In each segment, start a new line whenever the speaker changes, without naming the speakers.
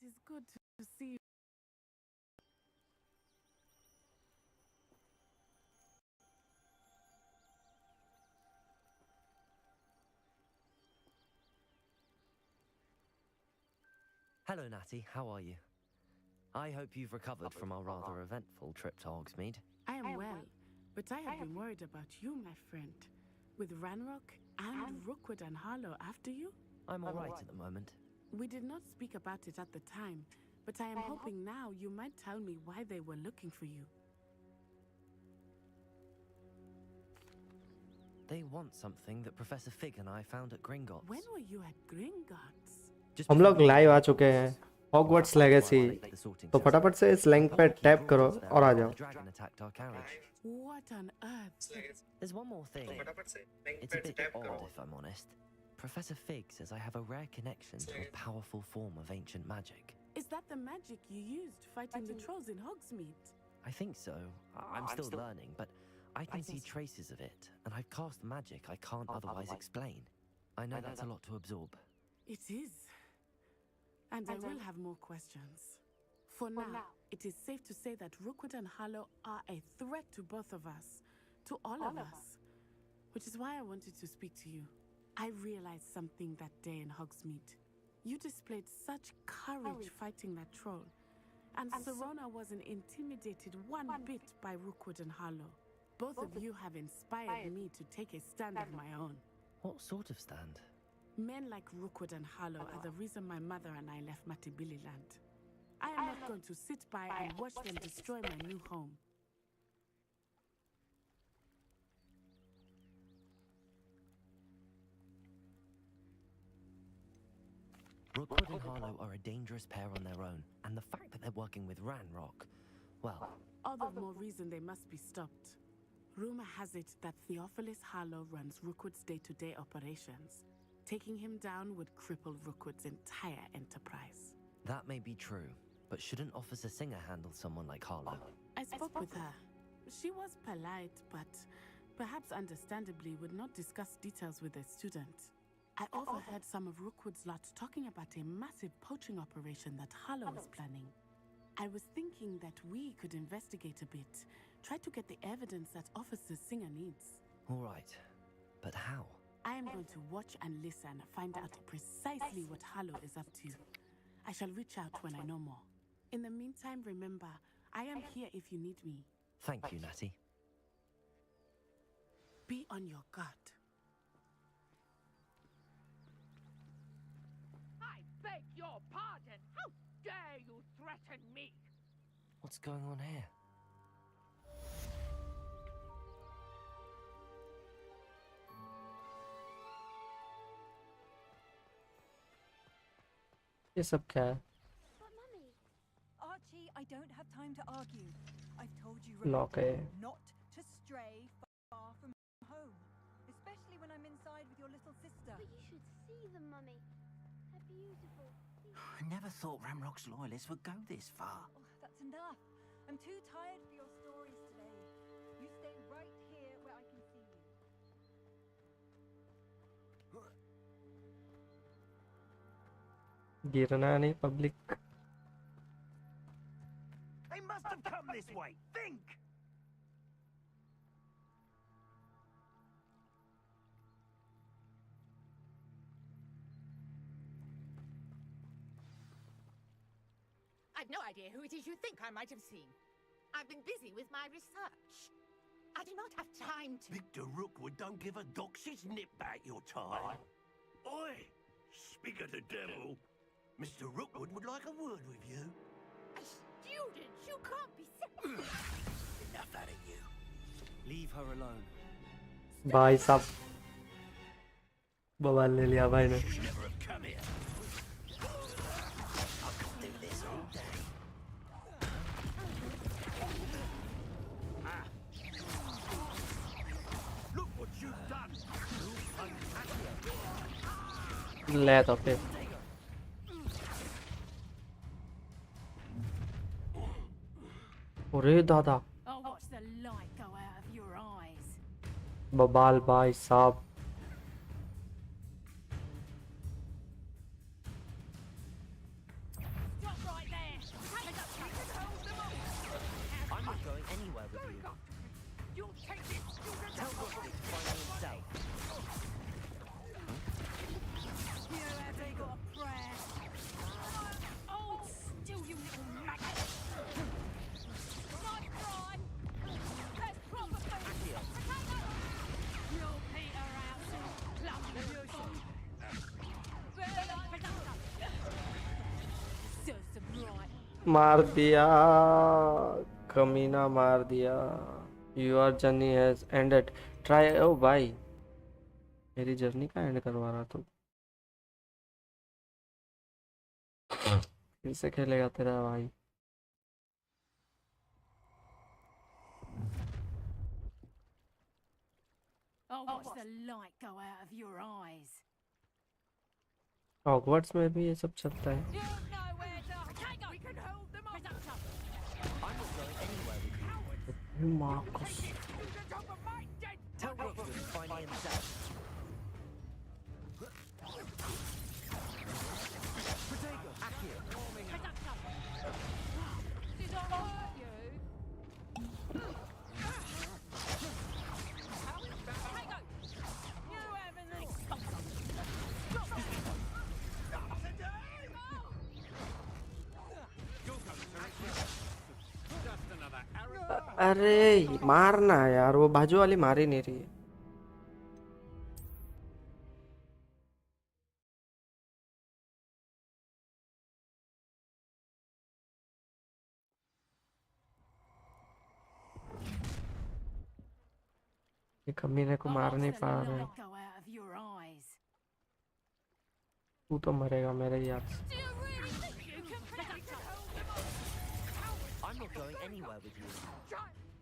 It is good to see you.
Hello, Natty. How are you? I hope you've recovered from our rather eventful trip to Hogsmeade.
I am well, but I have been worried about you, my friend. With Ranrock and Rookwood and Harlow after you?
I'm all right at the moment.
We did not speak about it at the time, but I am hoping now you might tell me why they were looking for you.
They want something that Professor Fig and I found at Gringotts.
When were you at Gringotts?
Just
हम लोग live आ चुके हैं Hogwarts legacy तो फटाफट से इस link पे tap करो और आ जाओ.
The dragon attacked our carriage.
What on earth?
There's one more thing. It's a bit odd, if I'm honest. Professor Fig says I have a rare connection to a powerful form of ancient magic.
Is that the magic you used fighting the trolls in Hogsmeade?
I think so. I'm still learning, but I can see traces of it, and I've cast magic I can't otherwise explain. I know that's a lot to absorb.
It is. And I will have more questions. For now, it is safe to say that Rookwood and Harlow are a threat to both of us, to all of us. Which is why I wanted to speak to you. I realized something that day in Hogsmeade. You displayed such courage fighting that troll. And Serona wasn't intimidated one bit by Rookwood and Harlow. Both of you have inspired me to take a stand of my own.
What sort of stand?
Men like Rookwood and Harlow are the reason my mother and I left Matibili land. I am not going to sit by and watch them destroy my new home.
Rookwood and Harlow are a dangerous pair on their own, and the fact that they're working with Ranrock, well...
All the more reason they must be stopped. Rumor has it that Theophilus Harlow runs Rookwood's day-to-day operations. Taking him down would cripple Rookwood's entire enterprise.
That may be true, but shouldn't Officer Singer handle someone like Harlow?
I spoke with her. She was polite, but perhaps understandably would not discuss details with a student. I overheard some of Rookwood's lot talking about a massive poaching operation that Harlow was planning. I was thinking that we could investigate a bit, try to get the evidence that Officer Singer needs.
All right, but how?
I am going to watch and listen, find out precisely what Harlow is up to. I shall reach out when I know more. In the meantime, remember, I am here if you need me.
Thank you, Natty.
Be on your guard.
I beg your pardon! How dare you threaten me?
What's going on here?
ये सब क्या है?
But Mummy, Archie, I don't have time to argue. I've told you
Lock है.
not to stray far from home, especially when I'm inside with your little sister.
But you should see them, Mummy. They're beautiful.
I never thought Ramrock's loyalists would go this far.
Oh, that's enough. I'm too tired for your stories today. You stay right here where I can see you.
गिरना नहीं public.
They must have come this way. Think!
I've no idea who it is you think I might have seen. I've been busy with my research. I do not have time to...
Victor Rookwood don't give a doxy's nip back your time. Oi! Speak of the devil. Mr. Rookwood would like a word with you.
A student! You can't be...
Enough out of you.
Leave her alone.
भाई साहब बवाल ले लिया भाई ने.
Should never have come here. I could do this all day. Look what you've done. You unhappy.
ले तो फिर. अरे दादा.
Oh, watch the light go out of your eyes.
बवाल भाई साहब.
Stop
मार दिया, कमीना मार दिया। Your journey has ended, try. ओ भाई, मेरी जर्नी का एंड करवा रहा तू। फिर से खेलेगा तेरा भाई।
Oh, watch the light go out of your eyes.
Hogwarts में भी ये सब चलता है।
You know where to take we can hold them off.
I'm not going anywhere with you.
Marcus,
Tell Rookwood to find me himself. Protego, Accio.
Did I hurt you? Protego, you haven't the
अरे मारना यार, वो बाजू वाली मार ही नहीं रही है। ये कमीने को मार नहीं पा रहे।
light go out of your eyes.
तू तो मरेगा मेरे याद से।
Do you really think you can hold them off?
I'm not going anywhere with you.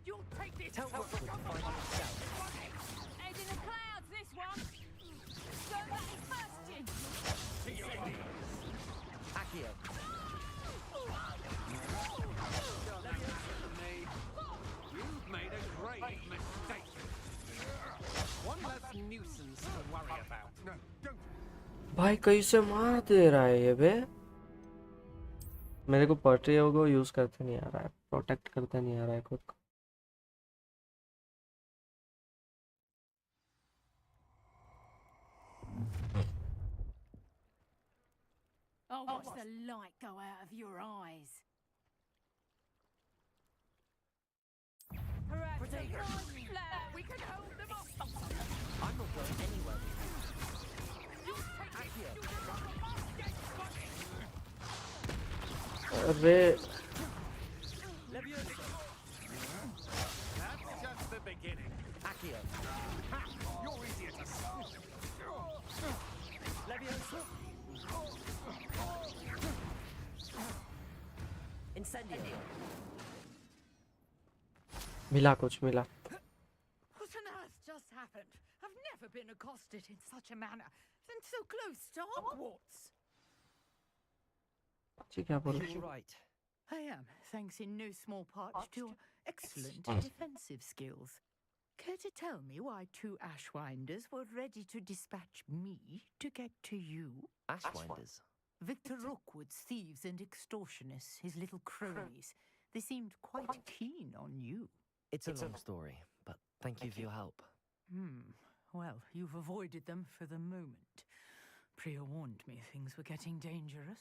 You'll take this.
Tell Rookwood to find me himself.
Head in the clouds, this one. So that is bursting.
Accio.
You've made a great mistake. One less nuisance to worry about. No, don't.
भाई कैसे मार दे रहा है ये बे। मेरे को पर्टियो को use करते नहीं आ रहा है, प्रोटेक्ट करते नहीं आ रहा है खुद को।
Oh, watch the light go out of your eyes. Protego, we can hold them off.
I'm not going anywhere with you. Accio.
अरे
Leviosa.
That's just the beginning.
Accio.
You're easier to
Leviosa. Incendio.
मिला कुछ मिला।
What on earth just happened? I've never been accosted in such a manner, and so close to Hogwarts.
जी क्या बोल?
You're right.
I am, thanks in no small part to your excellent defensive skills. Care to tell me why two Ashwinders were ready to dispatch me to get to you?
Ashwinders.
Victor Rookwood's thieves and extortionists, his little cronies. They seemed quite keen on you.
It's a long story, but thank you for your help.
Well, you've avoided them for the moment. Priya warned me things were getting dangerous.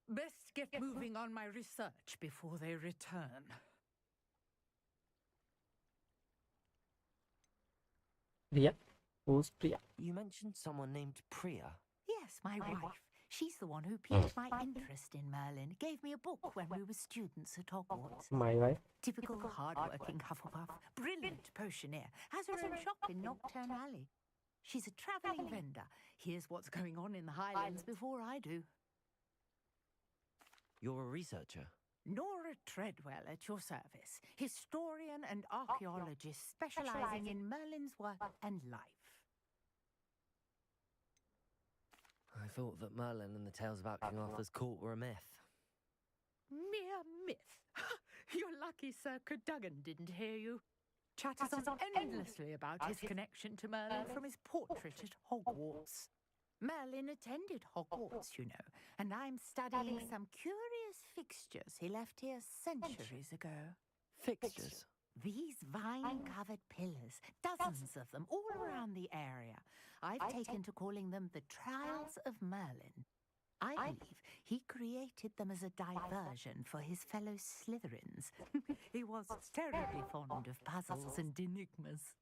Best get moving on my research before they return.
Priya? Who's Priya?
You mentioned someone named Priya.
Yes, my wife. She's the one who piqued my interest in Merlin. Gave me a book when we were students at Hogwarts.
My wife.
Typical hard-working Hufflepuff. Brilliant potioneer. Has her own shop in Knockturn Alley. She's a travelling vendor. Hears what's going on in the Highlands before I do.
You're a researcher.
Nora Treadwell at your service. Historian and archaeologist specialising in Merlin's work and life.
I thought that Merlin and the tales about King Arthur's court were a myth.
Mere myth. You're lucky Sir Cadogan didn't hear you. Chatters on endlessly about his connection to Merlin from his portrait at Hogwarts. Merlin attended Hogwarts, you know, and I'm studying some curious fixtures he left here centuries ago.
Fixtures?
These vine-covered pillars, dozens of them all around the area. I've taken to calling them the Trials of Merlin. I believe he created them as a diversion for his fellow Slytherins. He was terribly fond of puzzles and enigmas.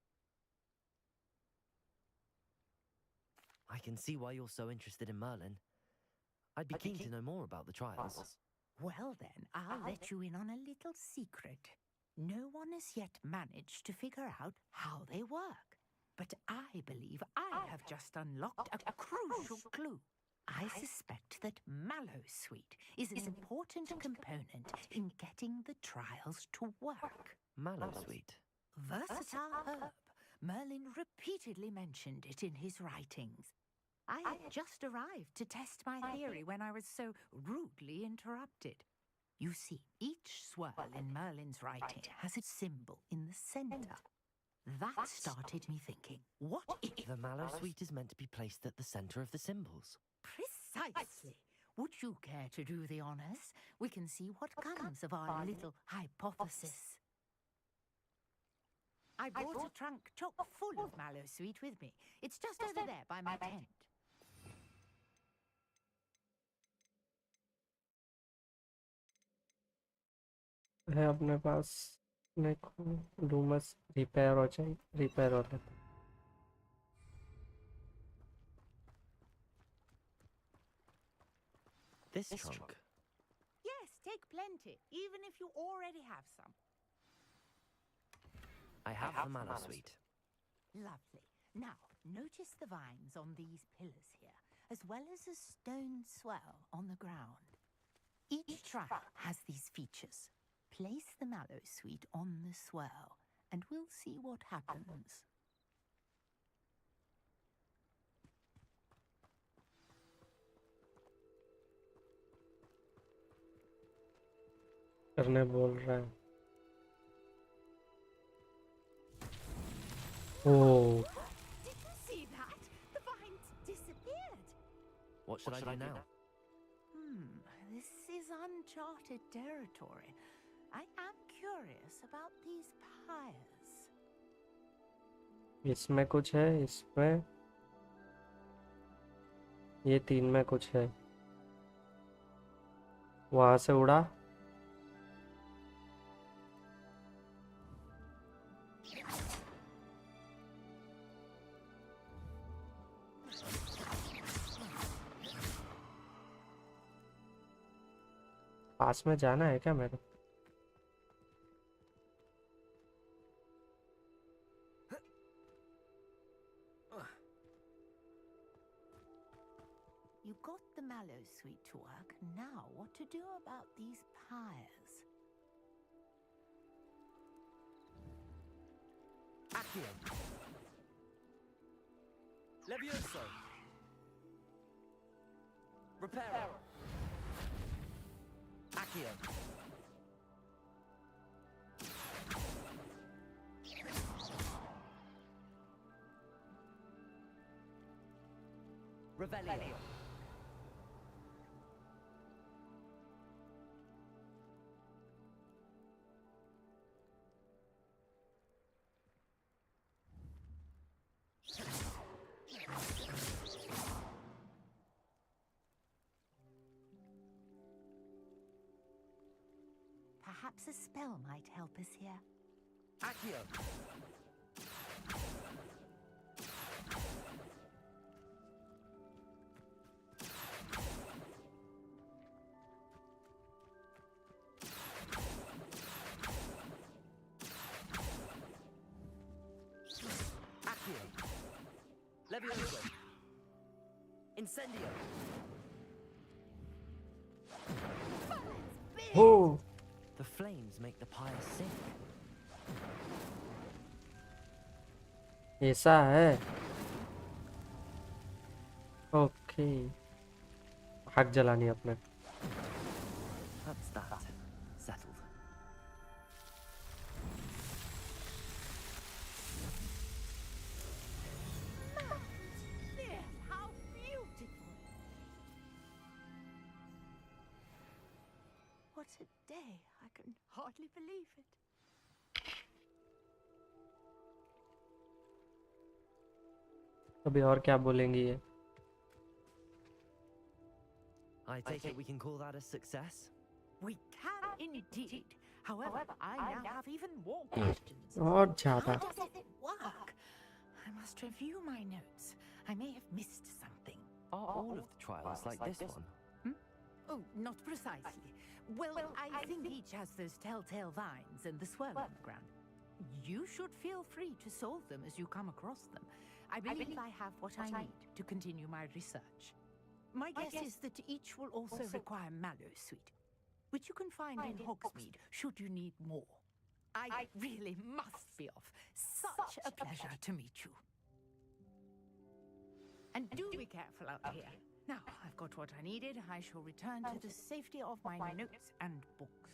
I can see why you're so interested in Merlin. I'd be keen to know more about the trials.
Well then, I'll let you in on a little secret. No one has yet managed to figure out how they work. But I believe I have just unlocked a crucial clue. I suspect that Mallowsweet is an important component in getting the trials to work.
Mallowsweet.
Versatile herb. Merlin repeatedly mentioned it in his writings. I had just arrived to test my theory when I was so rudely interrupted. You see, each swirl in Merlin's writing has a symbol in the center. That started me thinking, what if...
The Mallowsweet is meant to be placed at the center of the symbols.
Precisely. Would you care to do the honors? We can see what comes of our little hypothesis. I brought a trunk chock full of Mallowsweet with me. It's just over there by my tent.
है अपने पास Dumas repair हो जाए repair हो लेते
This trunk.
Yes, take plenty, even if you already have some.
I have the Mallowsweet.
Lovely. Now, notice the vines on these pillars here, as well as a stone swell on the ground. Each trial has these features. Place the Mallowsweet on the swirl, and we'll see what happens.
करने बोल रहा है Oh,
Did you see that? The vines disappeared.
What should I do now?
This is uncharted territory. I am curious about these pyres.
इसमें कुछ है इसमें ये 3 में कुछ है वहां से उड़ा पास में जाना है क्या मेरे
You got the Mallowsweet to work. Now, what to do about these pyres?
Accio. Levioso. Reparo. Accio. Revelio.
Perhaps a spell might help us here.
Accio. Accio. Levioso. Incendio.
Oh
The flames make the pyre sink.
ऐसा है okay आग जलानी अपने
That's that. Settled.
There, how beautiful! What a day! I can hardly believe it.
अभी और क्या बोलेंगी ये
I take it we can call that a success?
We can indeed. However, I now have even more questions.
और ज्यादा
How does it work? I must review my notes. I may have missed something.
Are all of the trials like this one?
Oh, not precisely. Well, I think each has those telltale vines and the swirl on the ground. You should feel free to solve them as you come across them. I believe I have what I need to continue my research. My guess is that each will also require mallow sweet, which you can find in Hogsmeade should you need more. I really must be off. Such a pleasure to meet you. And do be careful out here. Now, I've got what I needed. I shall return to the safety of my notes and books.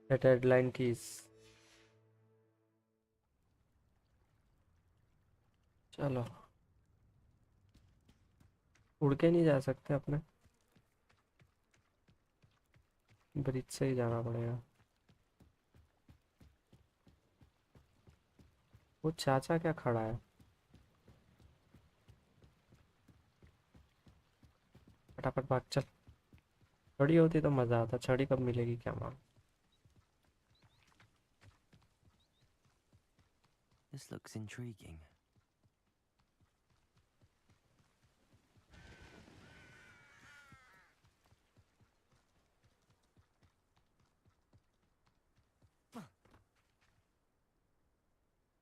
Set headline keys. चलो उड़ के नहीं जा सकते अपने bridge से ही जाना पड़ेगा वो चाचा क्या खड़ा है फटाफट भाग चल छड़ी होती तो मजा आता छड़ी कब मिलेगी क्या मालूम
This looks intriguing.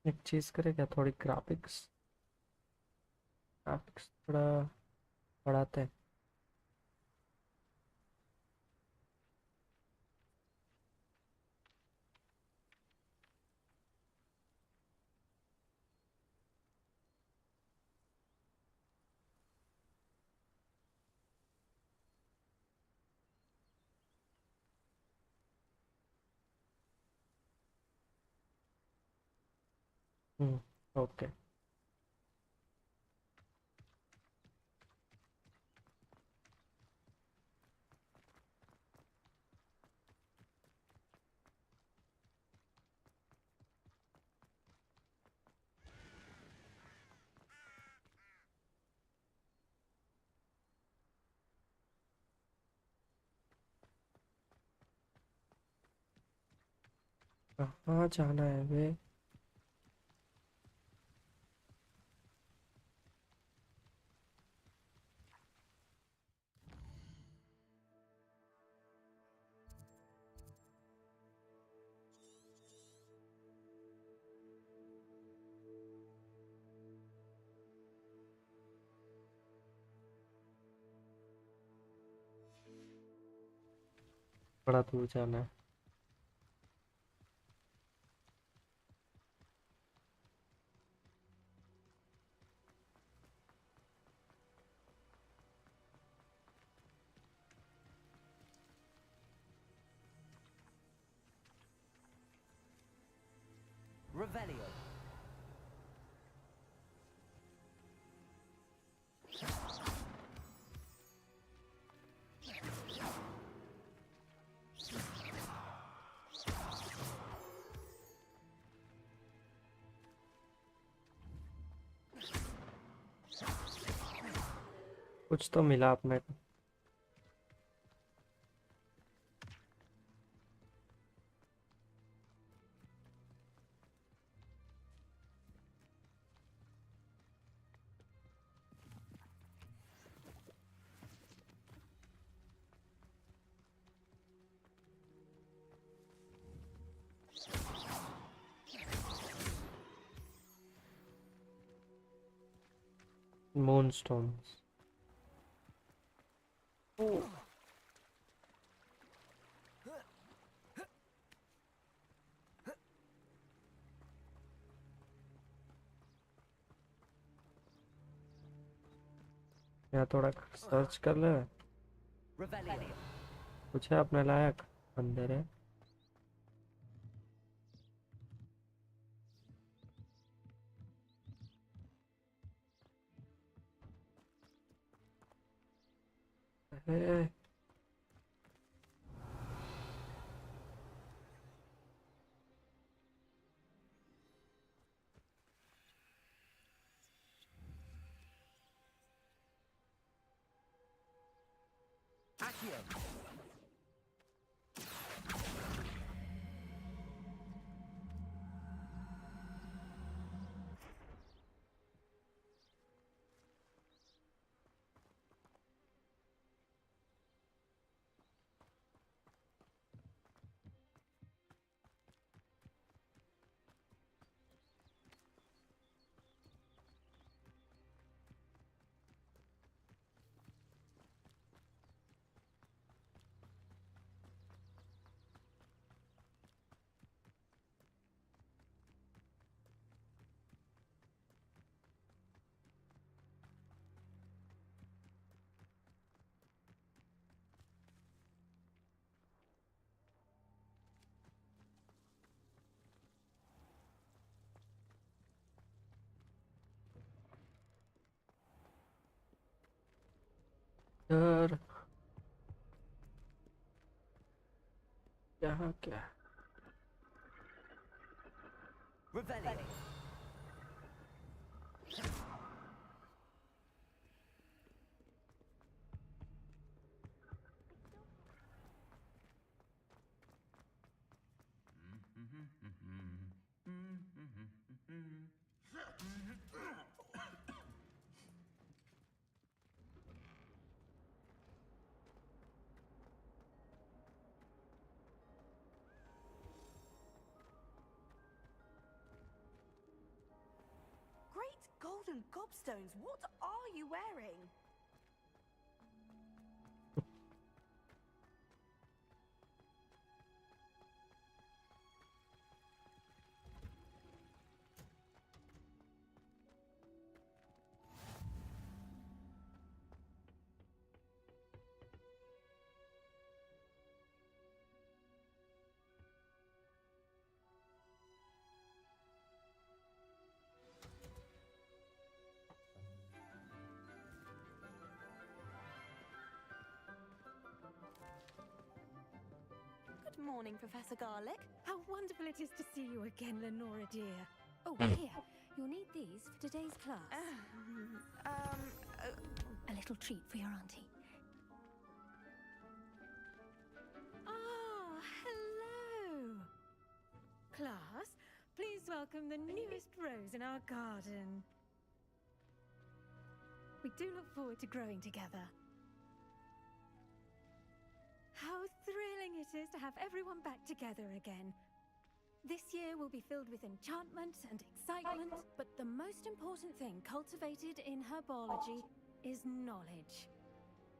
एक चीज करे क्या थोड़ी ग्राफिक्स थोड़ा बढ़ाते हैं ओके कहाँ जाना है वे बड़ा दूर जाना है
Revelio.
कुछ तो मिला अपने को moonstones यहाँ थोड़ा सर्च कर ले
Revelio.
कुछ है अपने लायक अंदर है Hey.
Accio!
यार यहाँ क्या है?
Revelio!
Great golden gobstones, what are you wearing? Good morning, Professor Garlic.
How wonderful it is to see you again, Lenora dear. Oh, here. You'll need these for today's class. A little treat for your auntie. Ah, hello. Class, please welcome the newest rose in our garden. We do look forward to growing together. How thrilling it is to have everyone back together again. This year will be filled with enchantment and excitement, but the most important thing cultivated in herbology is knowledge.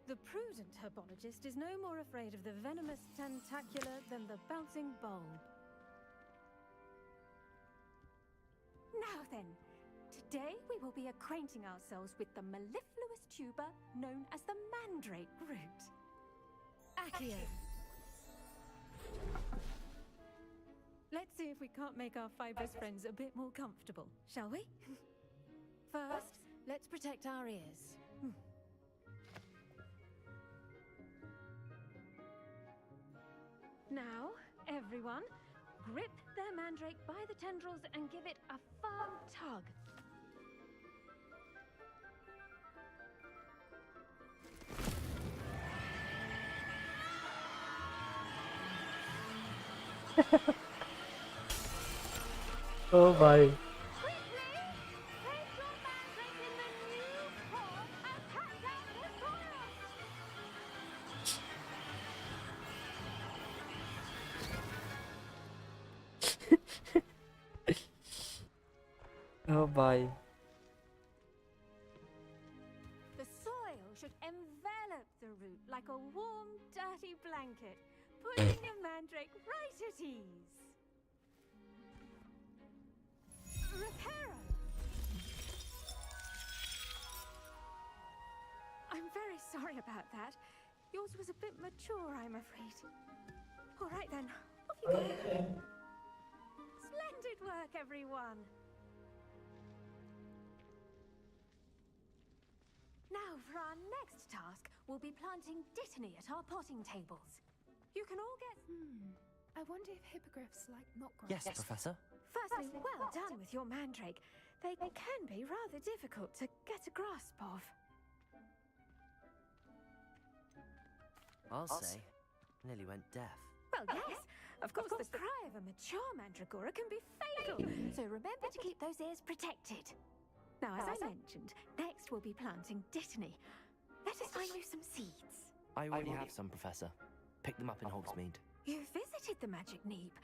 The prudent herbologist is no more afraid of the venomous tentacular than the bouncing bulb. Now then, today we will be acquainting ourselves with the mellifluous tuber known as the mandrake root. Accio. Let's see if we can't make our fibrous friends a bit more comfortable, shall we? First, let's protect our ears. Now, everyone, grip their mandrake by the tendrils and give it a firm tug.
Oh भाई oh भाई
The soil should envelop the root like a warm, dirty blanket, putting the mandrake right at ease. Reparo! I'm very sorry about that. Yours was a bit mature, I'm afraid. All right then, off you go. Splendid work, everyone. Now, for our next task, we'll be planting dittany at our potting tables. You can all get...
I wonder if hippogriffs like knotgrass.
Yes, Professor.
Firstly, well done with your mandrake. They can be rather difficult to get a grasp of.
I'll say. Nearly went deaf.
Well, yes. Of course, the cry of a mature mandragora can be fatal, so remember to keep those ears protected. Now, as I mentioned, next we'll be planting Dittany. Let us find you some seeds.
I already have some, Professor. Picked them up in Hogsmeade.
You visited the Magic Neep.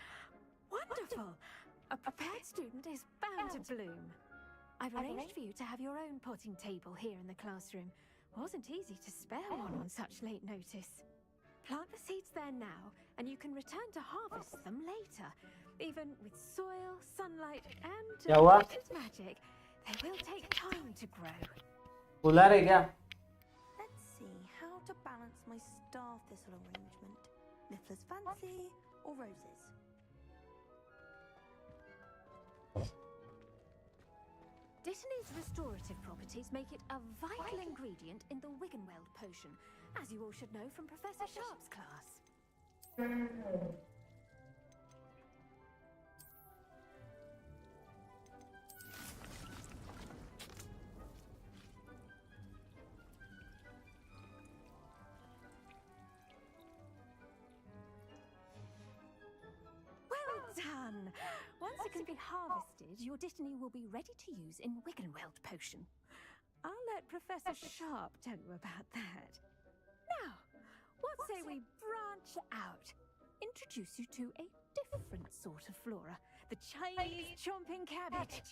Wonderful! A prepared student is bound to bloom. I've arranged for you to have your own potting table here in the classroom. Wasn't easy to spare one on such late notice. Plant the seeds there now, and you can return to harvest them later. Even with soil, sunlight, and
क्या हुआ?
magic, they will take time to grow.
बुला रहे क्या?
Let's see how to balance my star thistle arrangement. Niffler's fancy or roses?
Dittany's restorative properties make it a vital ingredient in the Wiggenweld potion, as you all should know from Professor Sharp's class. Well done! Once it can be harvested, your Dittany will be ready to use in Wiggenweld potion. I'll let Professor Sharp tell you about that. Now, what say we branch out? Introduce you to a different sort of flora, the Chinese chomping cabbage.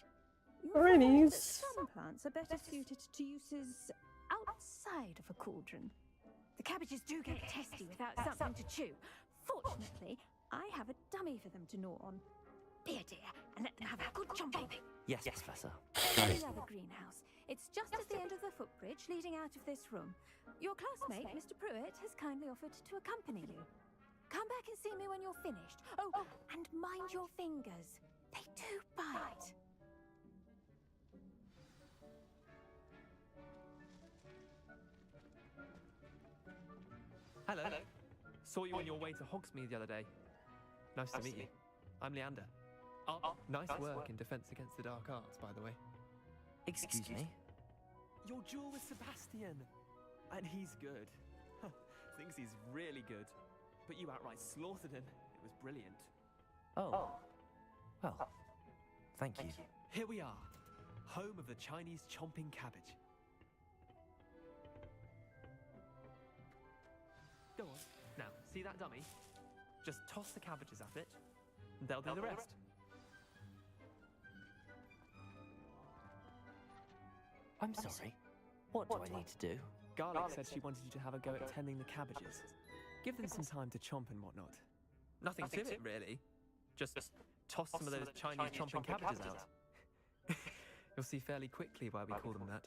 You'll find that
Chinese.
some plants are better suited to uses outside of a cauldron. The cabbages do get testy without something to chew. Fortunately, I have a dummy for them to gnaw on. Be a dear and let them have a good chomping.
Yes, Professor.
There's the other greenhouse. It's just at the end of the footbridge leading out of this room. Your classmate, Mr. Pruitt, has kindly offered to accompany you. Come back and see me when you're finished. Oh, and mind your fingers. They do bite.
Hello. Saw you on your way to Hogsmeade the other day. Nice to meet you. I'm Leander. Nice work in Defense Against the Dark Arts, by the way.
Excuse me?
Your duel with Sebastian. And he's good. Thinks he's really good. But you outright slaughtered him. It was brilliant.
Oh. Well, thank you.
Here we are. Home of the Chinese chomping cabbage. Go on. Now, see that dummy? Just toss the cabbages at it, and they'll do the rest.
I'm sorry. What do I need to do?
Garlic said she wanted you to have a go at tending the cabbages. Give them some time to chomp and whatnot. Nothing to it, really. Just toss some of those Chinese chomping cabbages out. You'll see fairly quickly why we call them that.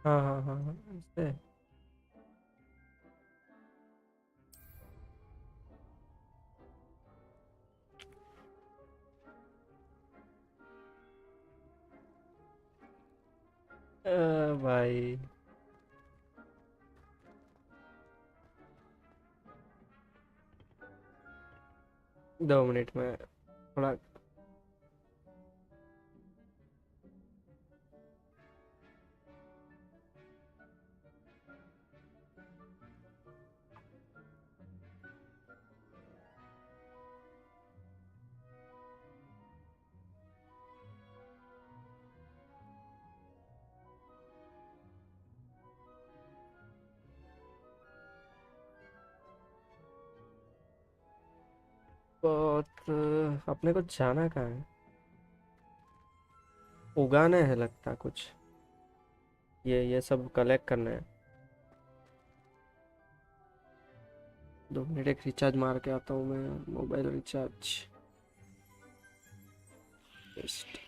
हाँ ऐसे भाई 2 minute में थोड़ा बहुत अपने को जाना कहाँ है उगाना है लगता कुछ ये सब कलेक्ट करना है 2 मिनट एक रिचार्ज मार के आता हूँ मैं मोबाइल रिचार्ज बेस्ट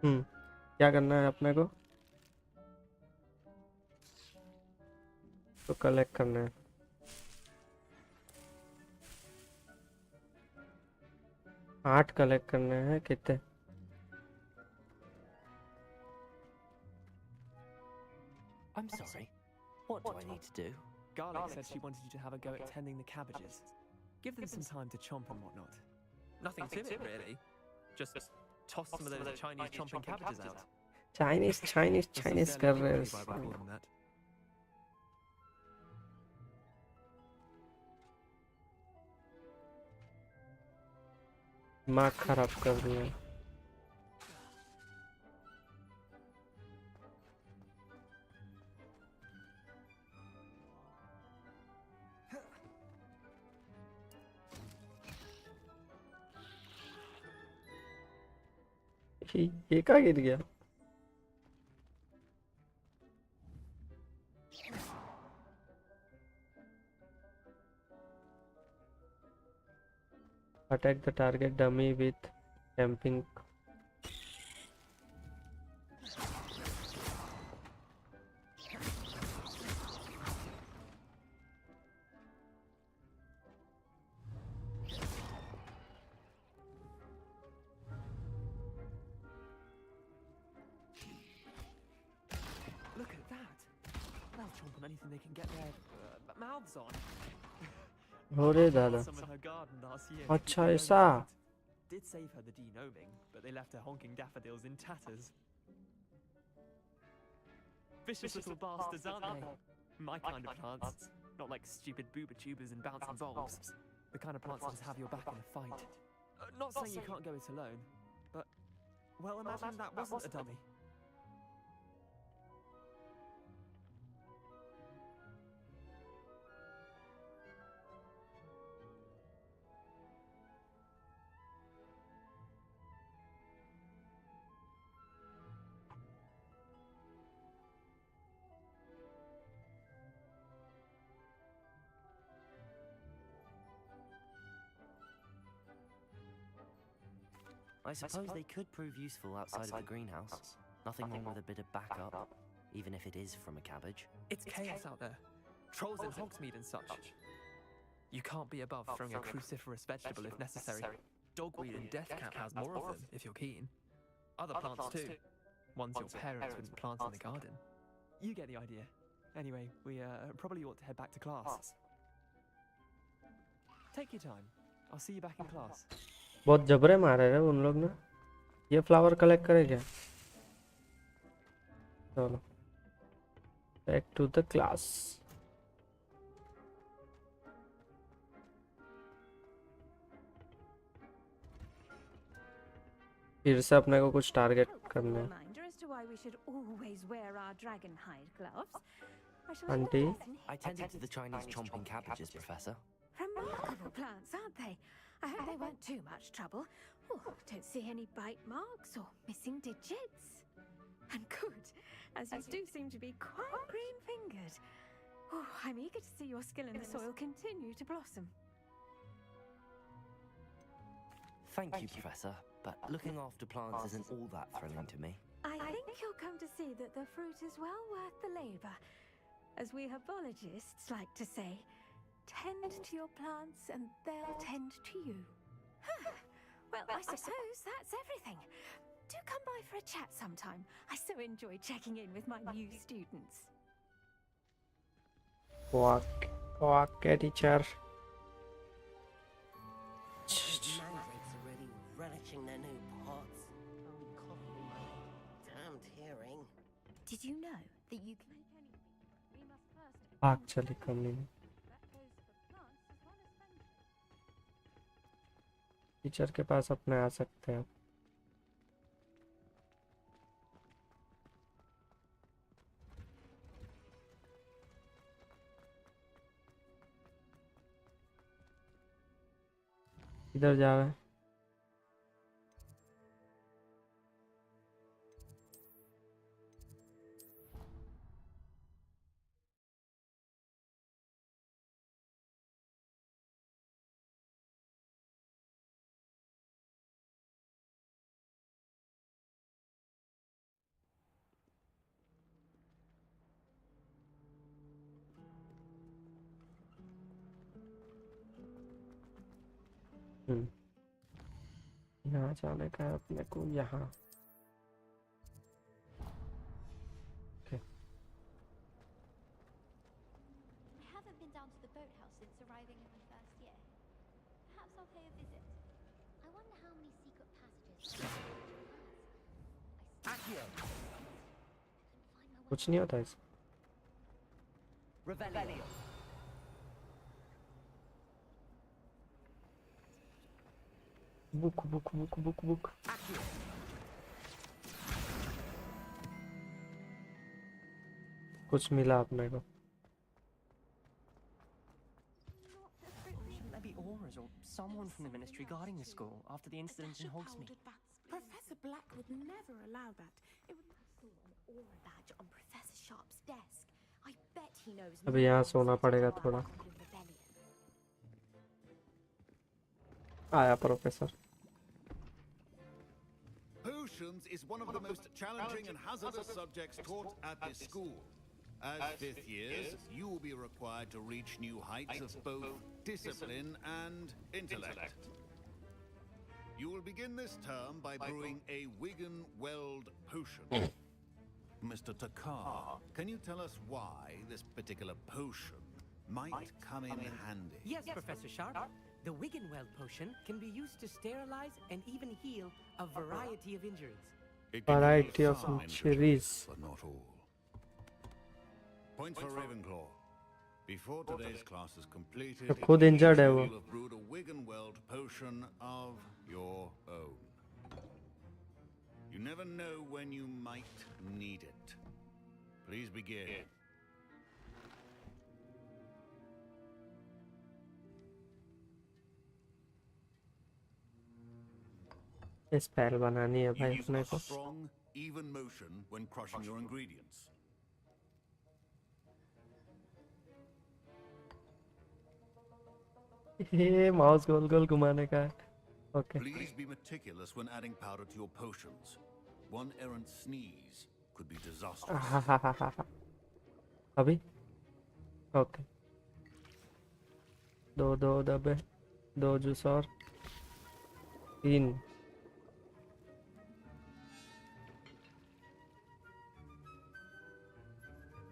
क्या करना है अपने को? तो कलेक्ट करना है। आठ कलेक्ट करने हैं। कितने?
I'm sorry. What do I need to do?
Garlic said she wanted you to have a go at tending the cabbages. Give them some time to chomp and whatnot. Nothing to it, really. Just toss some of those Chinese chomping cabbages out.
Chinese कर रहे हैं। दिमाग खराब कर दिया। ये कहाँ गिर गया? Attack the target dummy with camping.
Look at that. They'll chomp on anything they can get their mouths on.
अरे दादा।
Some in her garden last year.
अच्छा ऐसा।
Did save her the denoming, but they left her honking daffodils in tatters. Vicious little bastards, aren't they? My kind of plants. Not like stupid booba tubers and bouncing bulbs. The kind of plants that just have your back in a fight. Not saying you can't go it alone, but, well, imagine that wasn't a dummy.
I suppose they could prove useful outside of the greenhouse. Nothing wrong with a bit of backup, even if it is from a cabbage.
It's chaos out there. Trolls in Hogsmeade and such. You can't be above throwing a cruciferous vegetable if necessary. Dogweed and deathcap has more of them, if you're keen. Other plants too. Ones your parents wouldn't plant in the garden. You get the idea. Anyway, we probably ought to head back to class. Take your time. I'll see you back in class.
बहुत जबरे मारे रहे उन लोग ने। ये flower collect करे क्या? चलो बैक टू द क्लास। फिर से अपने को कुछ टारगेट करना है। Auntie?
I tended to the Chinese chomping cabbages, Professor.
Remarkable plants, aren't they? I hope they weren't too much trouble. Oh, don't see any bite marks or missing digits. And good, as you do seem to be quite green-fingered. Oh, I'm eager to see your skill in the soil continue to blossom.
Thank you, Professor, but looking after plants isn't all that thrilling to me.
I think you'll come to see that the fruit is well worth the labor. As we herbologists like to say, tend to your plants and they'll tend to you. Well, I suppose that's everything. Do come by for a chat sometime. I so enjoy checking in with my new students.
Okay, teacher.
Mandrakes are really relishing their new pots. Oh, cough in my damned hearing.
Did you know that you can...
Actually coming. Teacher के पास अपने आ सकते हैं। इधर जावे। यहाँ जाने का है अपने को यहाँ. Okay.
I haven't been down to the boathouse since arriving in my first year. Perhaps I'll pay a visit. I wonder how many secret passages it has.
कुछ नहीं होता इसका.
Revelio.
बुक. कुछ मिला अपने को.
Shouldn't there be auras or someone from the ministry guarding the school after the incident in Hogsmeade?
Professor Black would never allow that. It would...
I saw an aura badge on Professor Sharp's desk. I bet he knows.
अभी यहाँ सोना पड़ेगा थोड़ा. आया professor.
Potions is one of the most challenging and hazardous subjects taught at this school. As fifth years, you will be required to reach new heights of both discipline and intellect. You will begin this term by brewing a Wigan Weld potion. Mr. Takar, can you tell us why this particular potion might come in handy?
Yes, Professor Sharp. The Wiggenweld potion can be used to sterilize and even heal a variety of injuries.
Variety of injuries.
But not all. Points for Ravenclaw. Before today's class is completed,
तो खुद injured है
you
वो.
will have brewed a Wiggenweld potion of your own. You never know when you might need it. Please begin.
Spell बनानी है भाई
Use
अपने
a
को.
strong, even motion when crushing your ingredients.
ये mouse गोल गोल घुमाने का है. Okay.
Please be meticulous when adding powder to your potions. One errant sneeze could be disastrous.
अभी. Okay. दो डब्बे. 2 जूस और 3.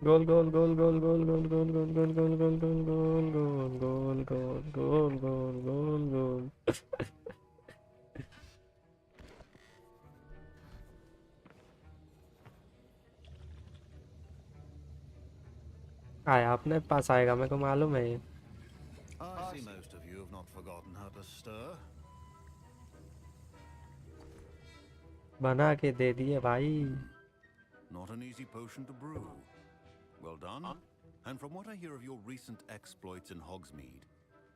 गोल गोल गोल गोल गोल गोल गोल गोल गोल गोल गोल गोल गोल गोल गोल गोल गोल गोल गोल. आया अपने पास आएगा मेरे को मालूम है ये.
I see most of you have not forgotten how to stir.
बना के दे दिए भाई.
Not an easy potion to brew. Well done. And from what I hear of your recent exploits in Hogsmeade,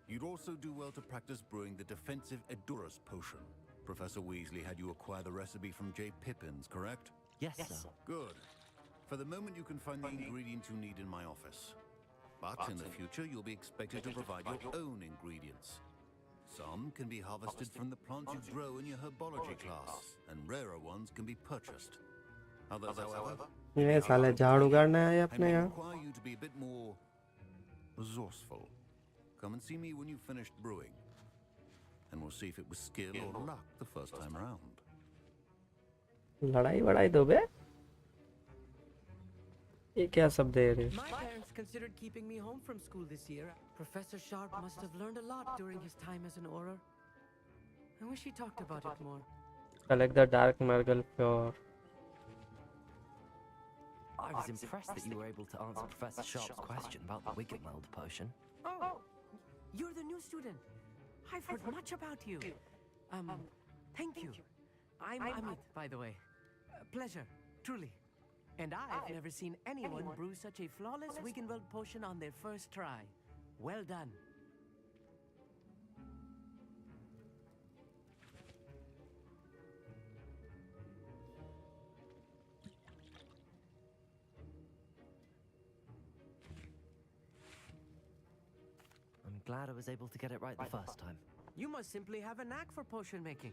you'd also do well to practice brewing the defensive Edurus potion. Professor Weasley had you acquire the recipe from J. Pippin's, correct?
Yes, sir.
Good. For the moment, you can find the ingredients you need in my office. But in the future, you'll be expected to provide your own ingredients. Some can be harvested from the plants you grow in your herbology class, and rarer ones can be purchased. Others, however,
ये साले झाड़ उगाड़ने आए
I
अपने
may
यहाँ.
require you to be a bit more resourceful. Come and see me when you've finished brewing, and we'll see if it was skill or luck the first time around.
लड़ाई वड़ाई दो बे. ये क्या सब दे रहे.
My parents considered keeping me home from school this year. Professor Sharp must have learned a lot during his time as an Auror. I wish he talked about it more.
Collect the dark Murgle Pure.
I was impressed that you were able to answer Professor Sharp's question about the Wiggenweld potion.
Oh, you're the new student. I've heard much about you. Thank you. I'm Amit, by the way. Pleasure, truly. And I've never seen anyone brew such a flawless Wiggenweld potion on their first try. Well done.
I'm glad I was able to get it right the first time.
You must simply have a knack for potion making.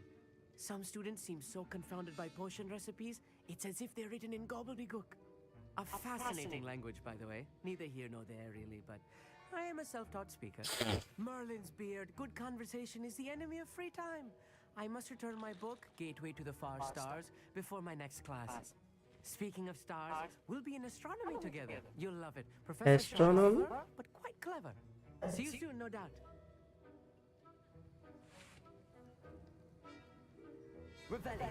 Some students seem so confounded by potion recipes, it's as if they're written in gobbledygook. A fascinating language, by the way. Neither here nor there, really, but I am a self-taught speaker. Merlin's beard, good conversation is the enemy of free time. I must return my book, Gateway to the Far Stars, before my next class. Speaking of stars, we'll be in astronomy together. You'll love it. Professor
Astronomy?
Shaw, but quite clever. See you soon, no doubt.
Revelli.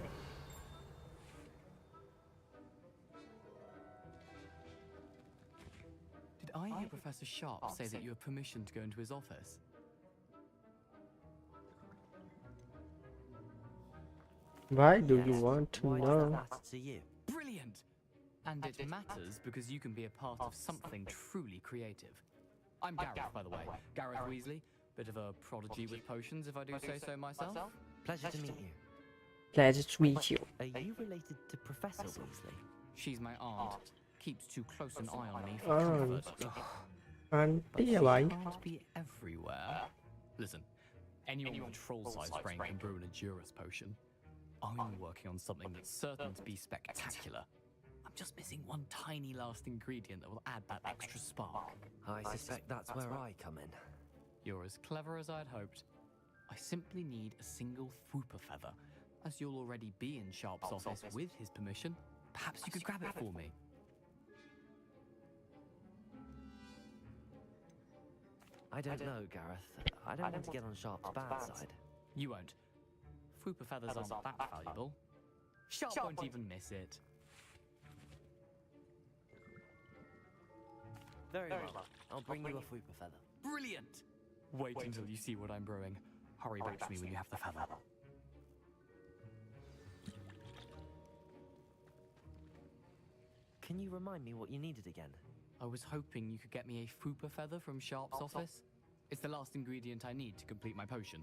Did I hear Professor Sharp say that you have permission to go into his office?
Why do you want to
Why does
know?
that matter to you?
Brilliant! And it matters because you can be a part of something truly creative. I'm Gareth, by the way. Gareth Weasley. Bit of a prodigy with potions, if I do say so myself.
Pleasure to meet you.
Pleasure to meet you.
Are you related to Professor Weasley?
She's my aunt. Keeps too close an eye on me for
Aunt.
comfort.
Auntie,
But she
why?
can't be everywhere. Listen, anyone with a troll-sized brain can brew an Endurus potion. I'm working on something that's certain to be spectacular. I'm just missing one tiny last ingredient that will add that extra spark.
I suspect that's where I come in.
You're as clever as I'd hoped. I simply need a single Fooper feather. As you'll already be in Sharp's office with his permission, perhaps you could grab it for me.
I don't know, Gareth. I don't want to get on Sharp's bad side.
You won't. Fooper feathers aren't that valuable. Sharp won't even miss it.
Very well. I'll bring you a Fooper feather.
Brilliant! Wait until you see what I'm brewing. Hurry back to me when you have the feather.
Can you remind me what you needed again?
I was hoping you could get me a Fooper feather from Sharp's office. It's the last ingredient I need to complete my potion.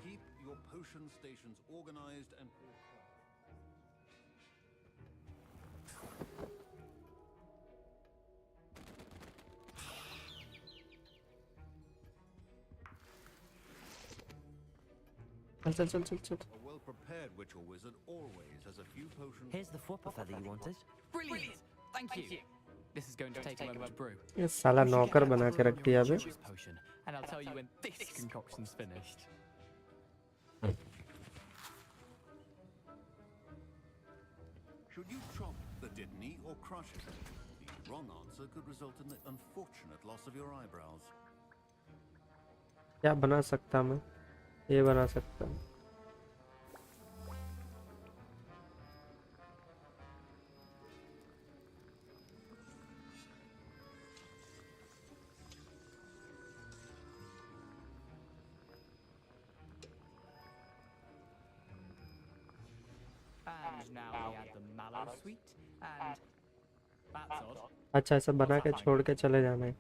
Keep your potion stations organized and
चल चल चल चल.
a well-prepared witch or wizard always has a few potions.
Here's the Fooper feather you wanted.
Brilliant! Thank you. This is going to take a moment to brew.
ये साला नौकर बना के रख दिया बे.
This potion, and I'll tell you when this concoction's finished.
Should you chop the Didney or crush it? The wrong answer could result in the unfortunate loss of your eyebrows.
क्या बना सकता मैं? ये बना सकता हूँ.
And now we add the mallow sweet, and that's odd.
अच्छा ऐसा बना के छोड़ के चले जाना है.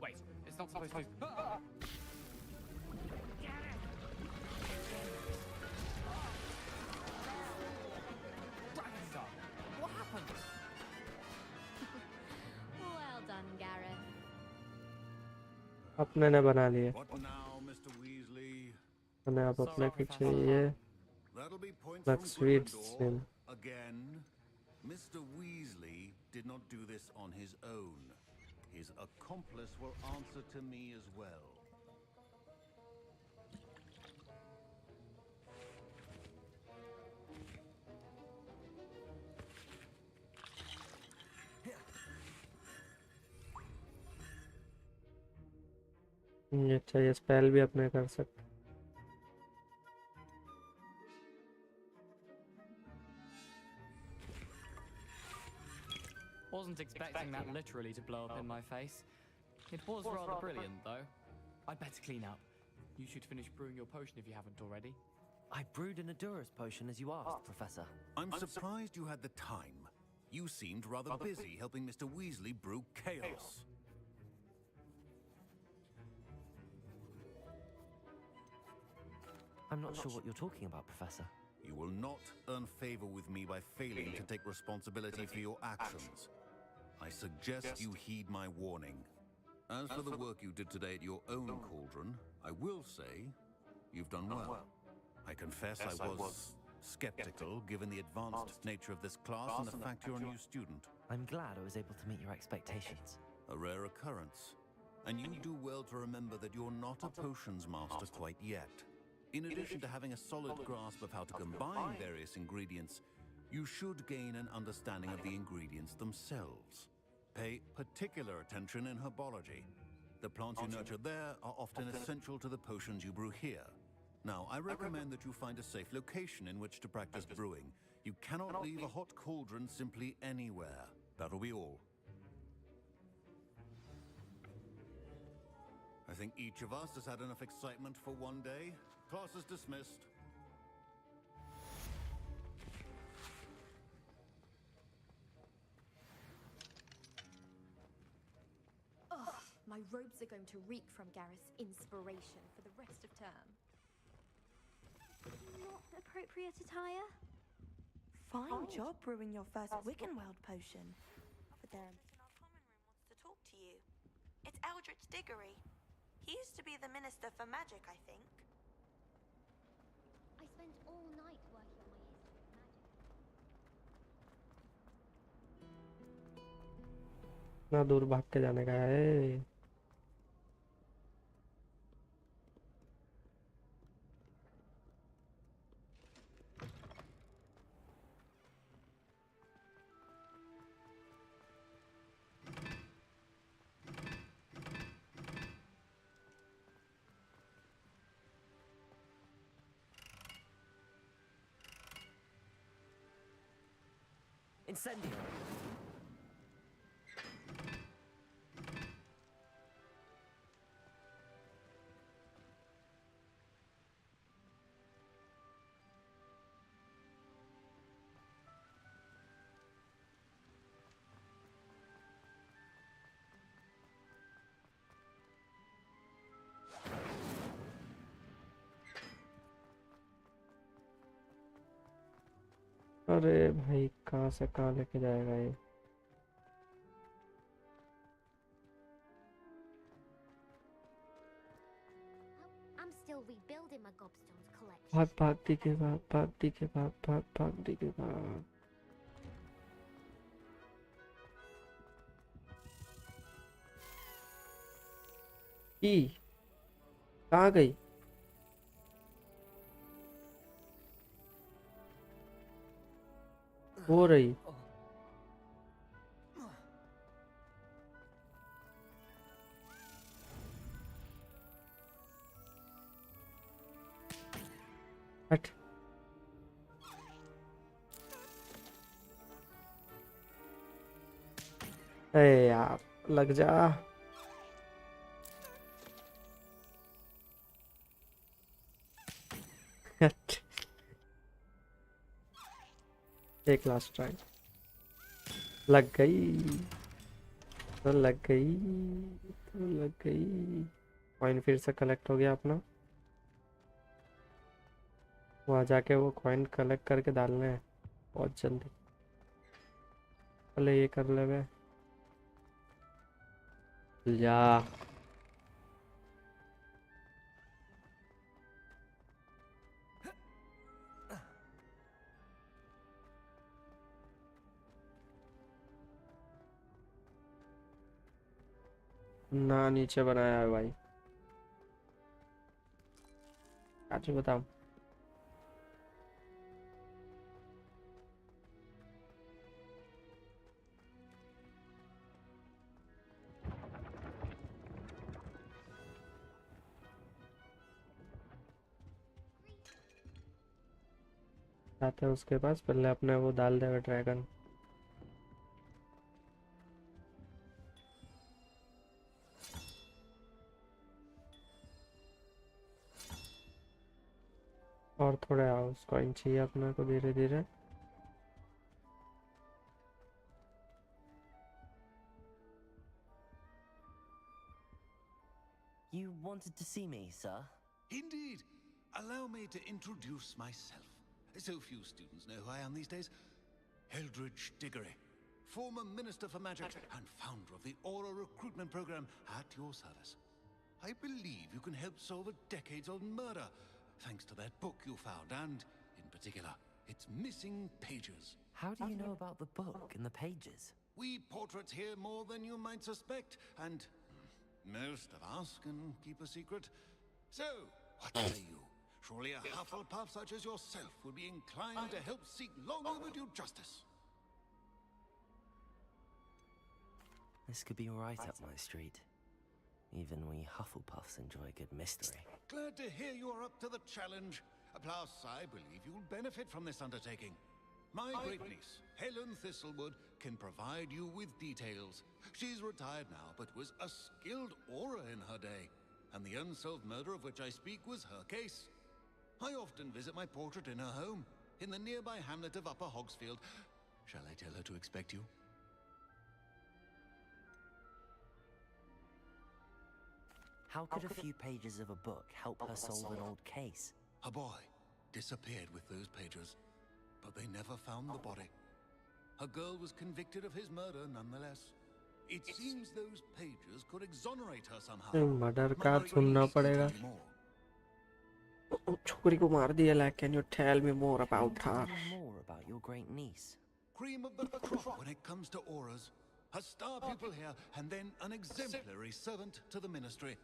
Wait, it's not supposed to. What happened?
Well done, Gareth.
अपने ने बना लिए.
What now, Mr. Weasley?
मैंने अब अपने पीछे ये
That'll be points
like
from
sweets
Gryffindor.
in.
Again, Mr. Weasley did not do this on his own. His accomplice will answer to me as well.
अच्छा ये स्पेल भी अपने कर सकते.
Wasn't expecting that literally to blow up in my face. It was rather brilliant, though. I'd better clean up. You should finish brewing your potion if you haven't already.
I brewed an Endurus potion as you asked, Professor.
I'm surprised you had the time. You seemed rather busy helping Mr. Weasley brew chaos.
I'm not sure what you're talking about, Professor.
You will not earn favor with me by failing to take responsibility for your actions. I suggest you heed my warning. As for the work you did today at your own cauldron, I will say you've done well. I confess I was Skeptical, given the advanced nature of this class and the fact you're a new student.
I'm glad I was able to meet your expectations.
A rare occurrence. And you do well to remember that you're not a potions master quite yet. In addition to having a solid grasp of how to combine various ingredients, you should gain an understanding of the ingredients themselves. Pay particular attention in herbology. The plants you nurture there are often essential to the potions you brew here. Now, I recommend that you find a safe location in which to practice brewing. You cannot leave a hot cauldron simply anywhere. That'll be all. I think each of us has had enough excitement for one day. Class is dismissed.
Ugh, my robes are going to reek from Gareth's inspiration for the rest of term.
Not appropriate attire?
Fine job brewing your first Wiccanworld potion. But there in our common room wants to talk to you. It's Eldritch Diggory. He used to be the Minister for Magic, I think.
I spent all night working on my history of magic.
इतना दूर भाग के जाने का है।
Incendio!
अरे भाई कहाँ से कहाँ लेके जाएगा ये?
I'm still rebuilding my gobstones collection.
भाग भागती के भाग भागती के भाग भाग भागती के भाग। ई कहाँ गई? हो रही हट। अरे यार लग जा। हट। एक लास्ट ट्राई। लग गई तो लग गई तो लग गई। कॉइन फिर से कलेक्ट हो गया अपना। वहाँ जाके वो कॉइन कलेक्ट करके डालने हैं बहुत जल्दी। पहले ये कर ले बे। जा ना नीचे बनाया है भाई। आज बताओ। आते हैं उसके पास, पहले अपने वो डाल देगा ड्रैगन। और थोड़े हाउस कॉइन चाहिए अपने को धीरे धीरे।
You wanted to see me, sir?
Indeed. Allow me to introduce myself. So few students know who I am these days. Eldritch Diggory, former Minister for Magic and founder of the Aura recruitment program at your service. I believe you can help solve a decades-old murder, thanks to that book you found, and, in particular, It's missing pages.
How do you know about the book and the pages?
We portraits hear more than you might suspect, and most of us can keep a secret. So, what say you? Surely a Hufflepuff such as yourself would be inclined to help seek long overdue justice.
This could be right up my street. Even we Hufflepuffs enjoy a good mystery.
Glad to hear you are up to the challenge. Plus, I believe you'll benefit from this undertaking. My great niece, Helen Thistlewood, can provide you with details. She's retired now, but was a skilled aura in her day. And the unsolved murder of which I speak was her case. I often visit my portrait in her home, in the nearby hamlet of Upper Hogsfield. Shall I tell her to expect you?
How could a few pages of a book help her solve an old case?
A boy disappeared with those pages, but they never found the body. A girl was convicted of his murder nonetheless. It seems those pages could exonerate her somehow.
Murder का सुनना पड़ेगा. छोकरी को मार दिया. Like, can you tell me more about her?
More about your great niece.
Cream of the crop when it comes to auras. A star pupil here, and then an exemplary servant to the ministry.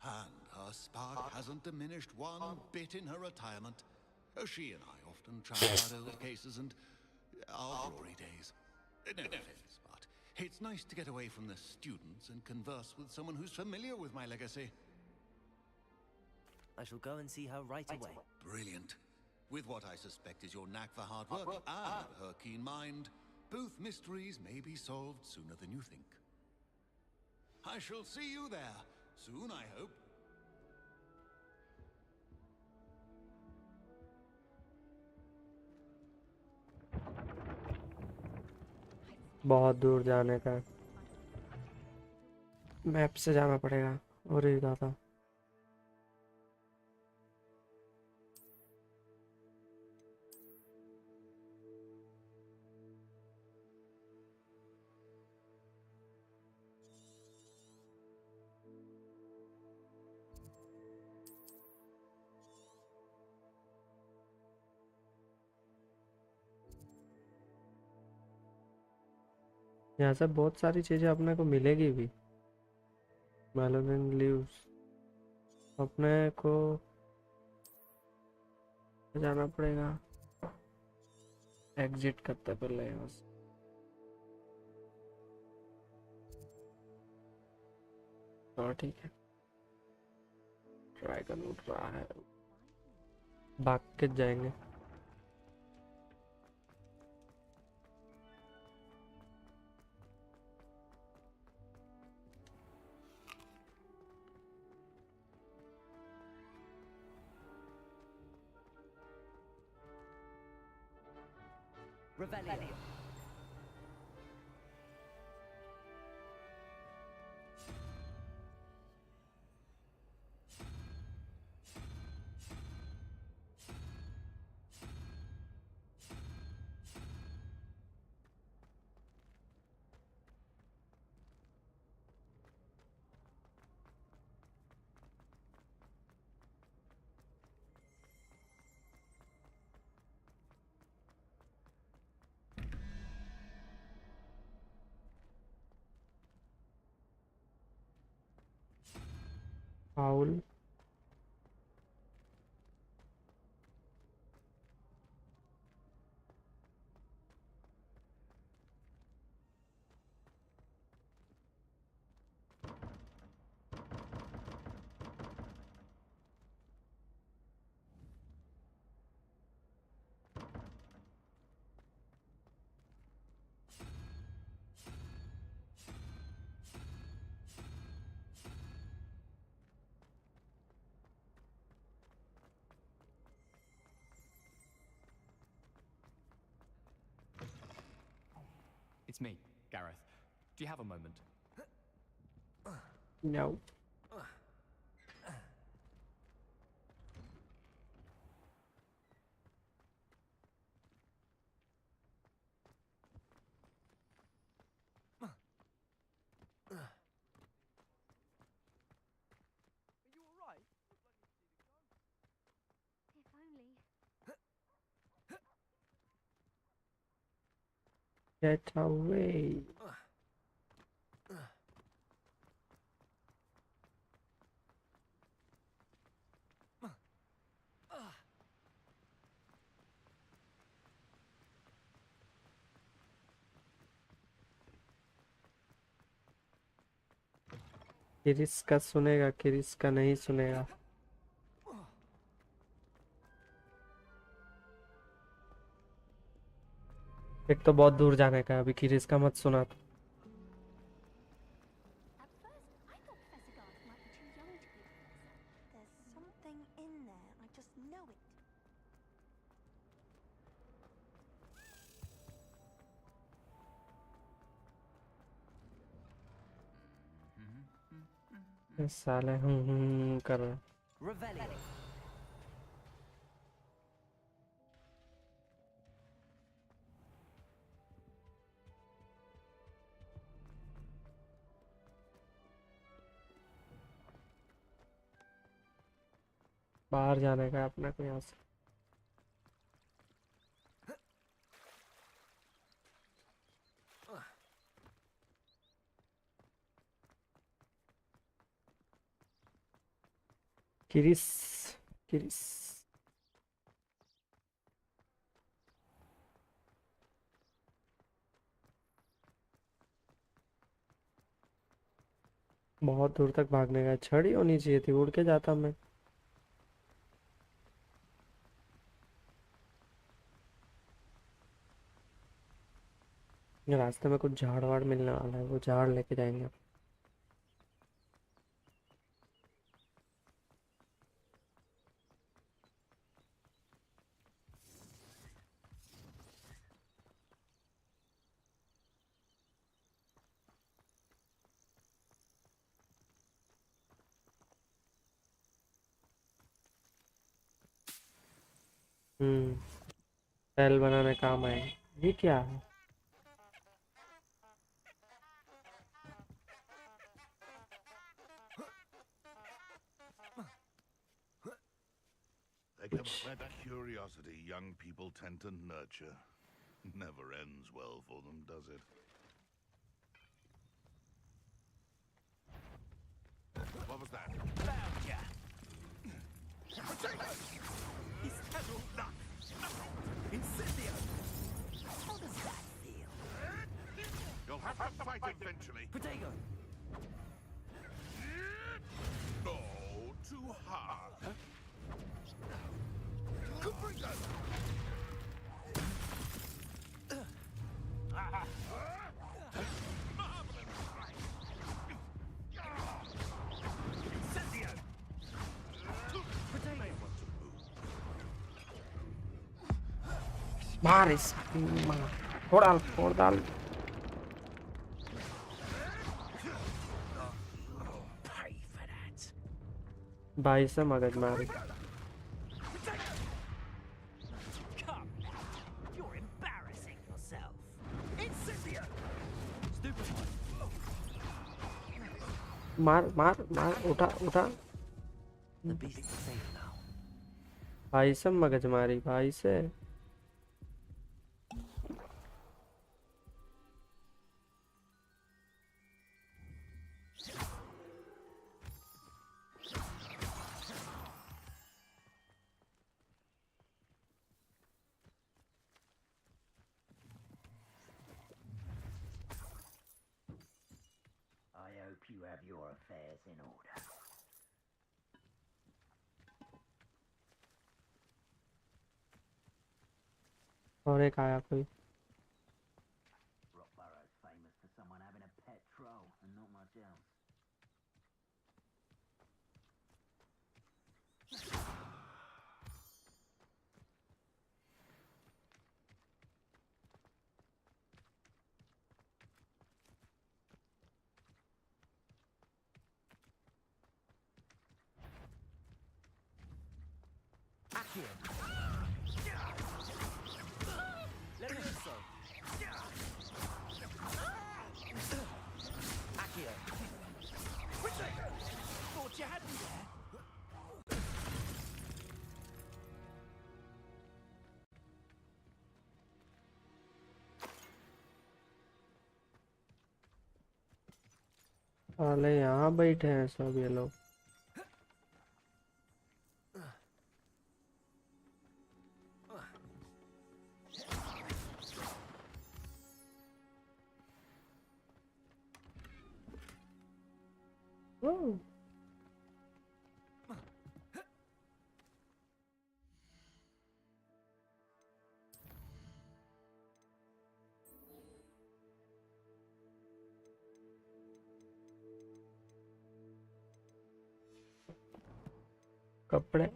And her spark hasn't diminished one bit in her retirement. She and I often chat about old cases and our glory days. No offense, but it's nice to get away from the students and converse with someone who's familiar with my legacy.
I shall go and see her right away.
Brilliant. With what I suspect is your knack for hard work and her keen mind, both mysteries may be solved sooner than you think. I shall see you there. Soon, I hope.
बहुत दूर जाने का. Map से जाना पड़ेगा. और ही था. यहाँ से बहुत सारी चीजें अपने को मिलेगी भी. Melanin leaves. अपने को जाना पड़ेगा. एग्जिट करते पहले यहाँ से. और ठीक है. ड्रैगन उठ रहा है. भाग के जाएंगे.
Revelio.
Foul.
It's me, Gareth. Do you have a moment?
No. Get away. किरिस का सुनेगा, किरिस का नहीं सुनेगा। एक तो बहुत दूर जाने का, अभी किरिस का मत सुना तो।
There's something in there. I just know it.
ये साले कर रहे हैं।
Revelio.
बाहर जाने का अपने को यहाँ से। किरिस, किरिस। बहुत दूर तक भागने का, छड़ी होनी चाहिए थी, उड़ के जाता मैं। रास्ते में कुछ झाड़ वाड़ मिलने वाला है, वो झाड़ लेके जाएंगे। सेल बनाने काम आएंगे। ये क्या है?
They can that curiosity young people tend to nurture. Never ends well for them, does it? What was that?
Found ya. Potato! Is that all luck? Incendio! How does that feel?
You'll have to fight eventually.
Potato!
No, too hard.
Huh? Caprico! Incendio!
मार इस मार, फोड़ डाल।
Pay for that.
भाई से मगज मारी।
Come now. You're embarrassing yourself. Incendio! Stupid one.
मार मार मार, उठा उठा।
The beast is safe now.
भाई से मगज मारी, भाई से।
I hope you have your affairs in order.
और एक आया कोई।
Rockborough's famous for someone having a pet troll and not much else.
Accio! Let me do so. Accio!
Thought you had me there.
साले यहाँ बैठे हैं सब ये लोग। कपड़े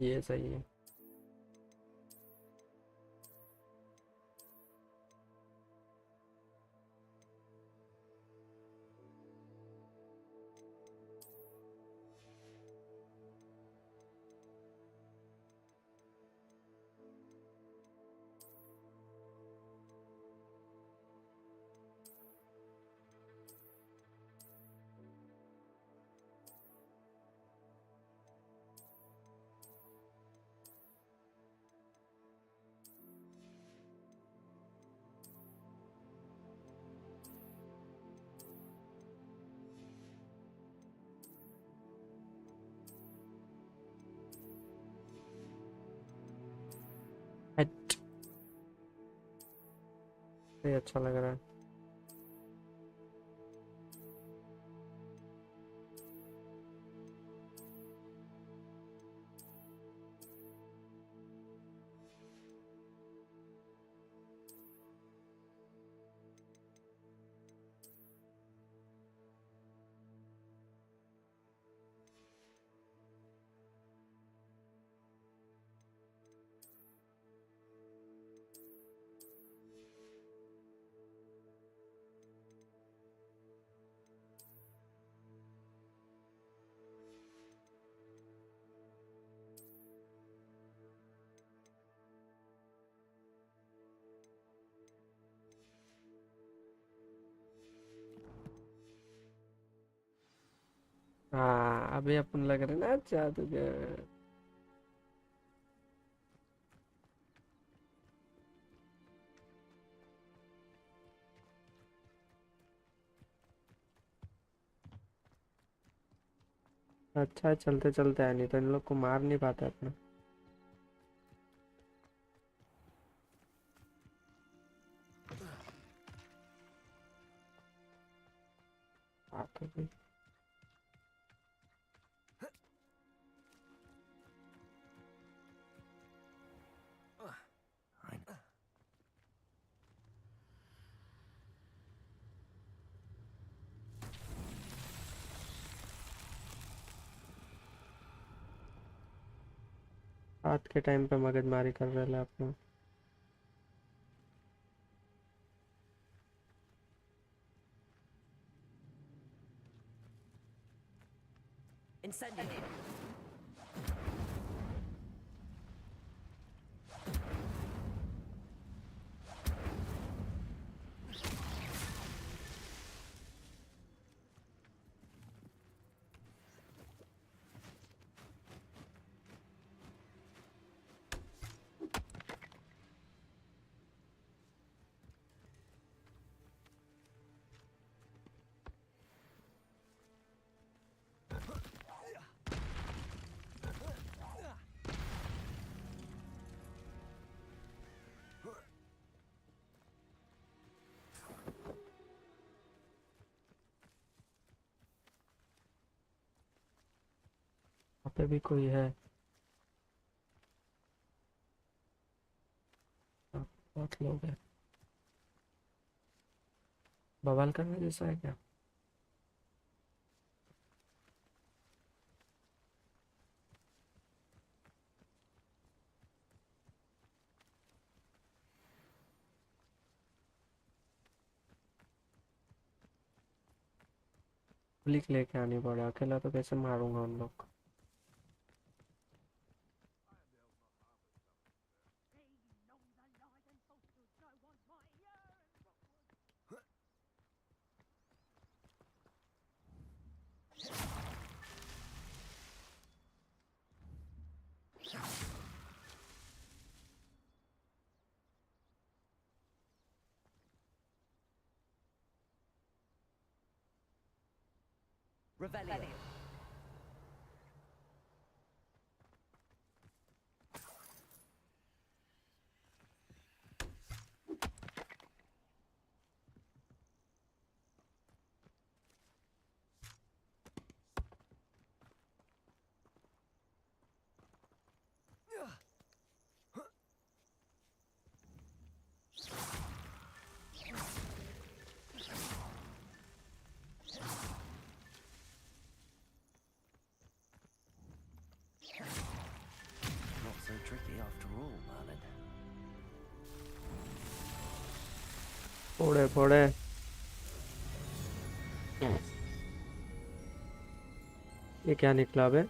ये सही है। हट, ये अच्छा लग रहा है। हाँ अभी अपन लग रहे ना जादूगर। अच्छा है, चलते चलते है, नहीं तो इन लोग को मार नहीं पाता अपना। तो भी रात के टाइम पे मगजमारी कर रहे हैं अपना।
Incendiary.
वहाँ पे भी कोई है। बहुत लोग हैं। बवाल करने जैसा है क्या? पुलिस लेके आनी पड़ा, अकेला तो कैसे मारूंगा उन लोग को।
Revelio. Not so tricky after all, Merlin.
फोड़े फोड़े ये क्या निकला बे?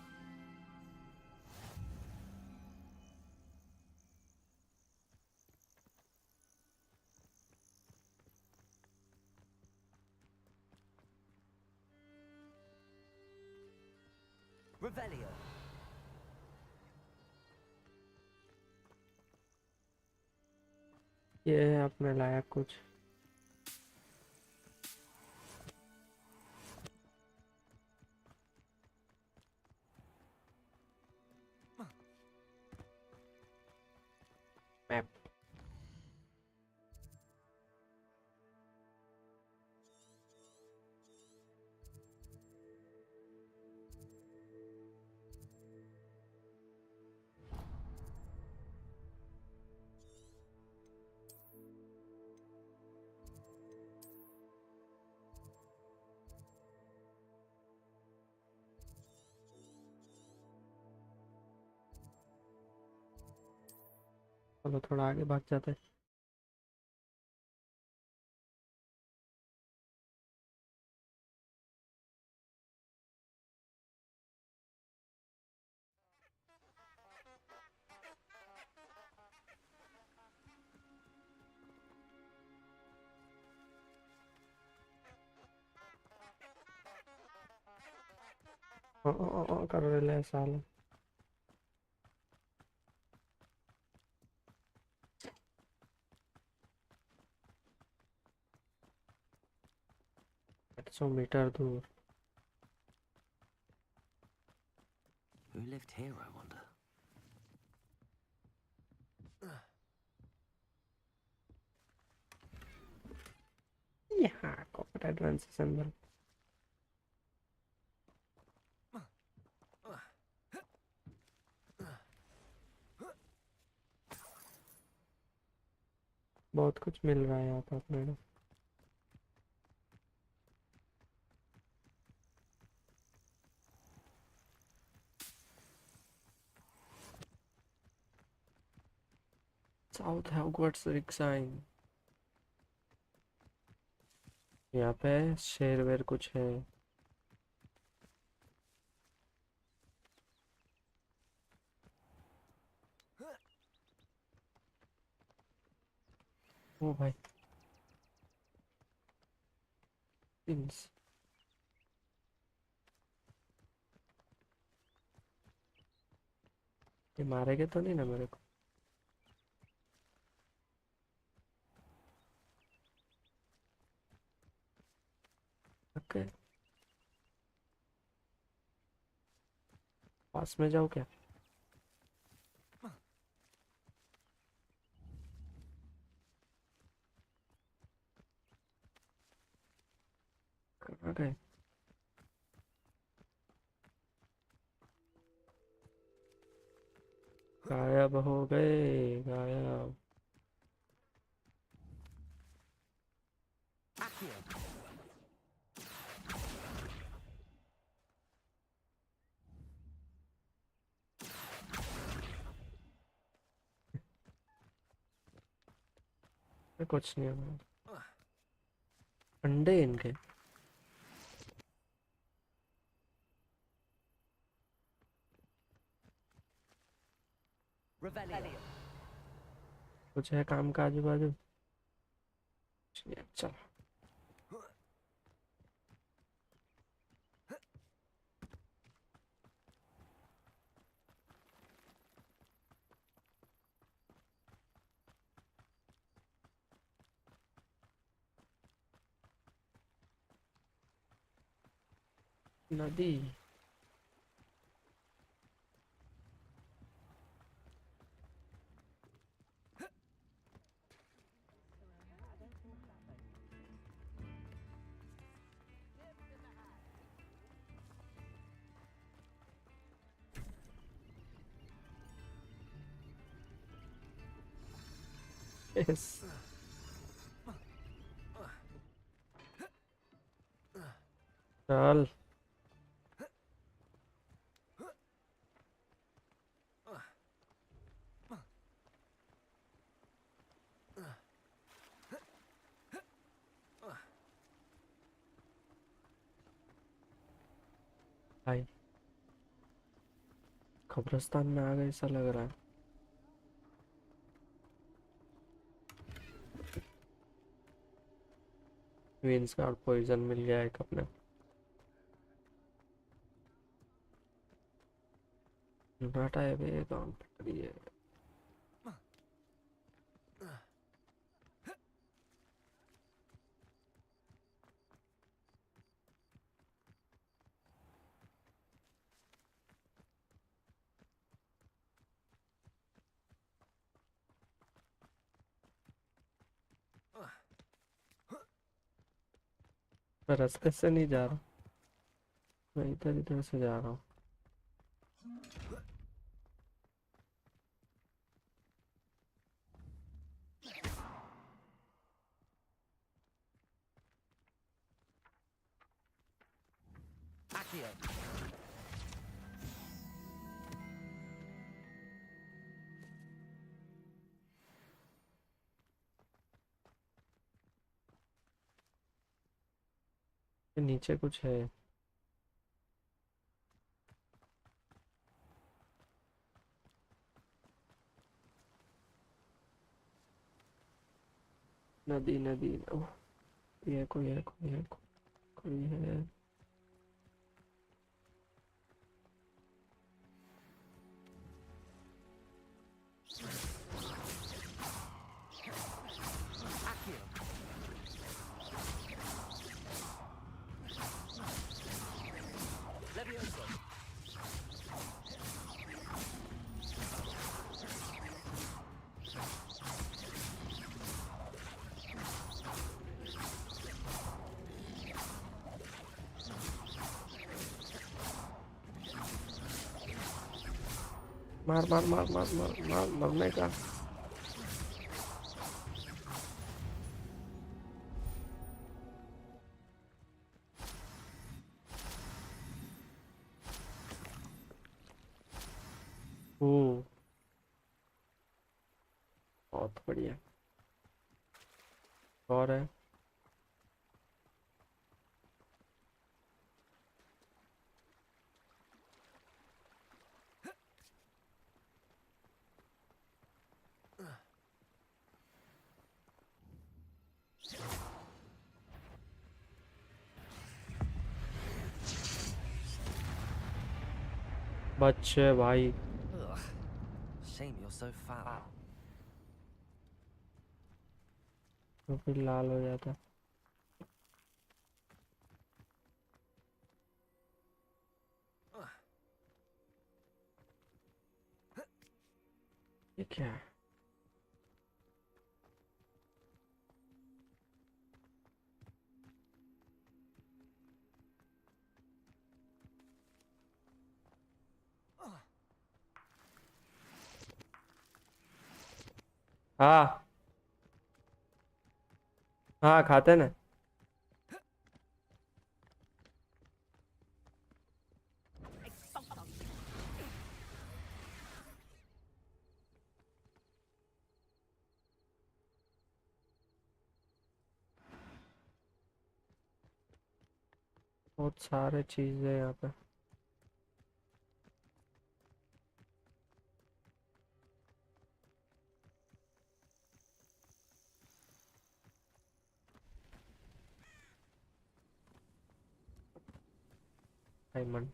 Revelio.
ये है अपने लायक कुछ। मैप चलो थोड़ा आगे भाग जाते हैं। कर रहे हैं साले। सौ मीटर दूर।
Who lived here, I wonder?
यहाँ कॉपरेट एडवांस सिंबल। बहुत कुछ मिल रहा है यहाँ पर अपने को। South Hogwarts legacy. यहाँ पे शेर वेर कुछ है। ओ भाई पिंस। ये मारेंगे तो नहीं ना मेरे को? ओके पास में जाओ क्या? कहाँ गए? गायब हो गए गायब। कुछ नहीं हुआ। अंडे इनके।
Revelio.
कुछ है काम का आजू बाजू? चलो नदी यस चल भाई कब्रिस्तान में आ गए ऐसा लग रहा है। क्वींस गार्ड पॉइजन मिल गया एक अपने। नाटा है बे कौन पकड़ी है। मैं रास्ते से नहीं जा रहा, मैं इधर इधर से जा रहा हूँ। नीचे कुछ है। नदी नदी ओह, ये कोई है कोई है कोई है। मार मार मार मार मार मार मरने का। बहुत बढ़िया। और है बच्चे भाई।
Ugh. Shame you're so foul.
तो फिर लाल हो जाता। ये क्या है? हाँ हाँ खाते ना। बहुत सारे चीजें यहाँ पे। डायमंड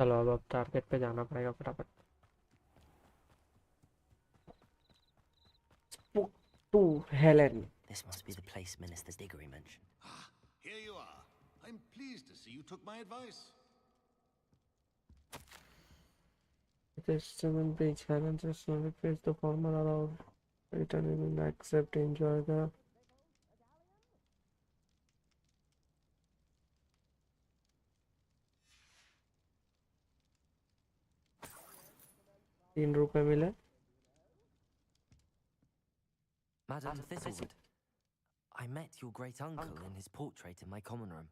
चलो अब टारगेट पे जाना पड़ेगा फटाफट। Spoke to Helen.
This must be the place Minister Diggory mentioned.
Here you are. I'm pleased to see you took my advice.
Testament the challenges to replace the former of returning accept enjoy the ₹3 मिले।
Madam Thistlewood, I met your great uncle in his portrait in my common room.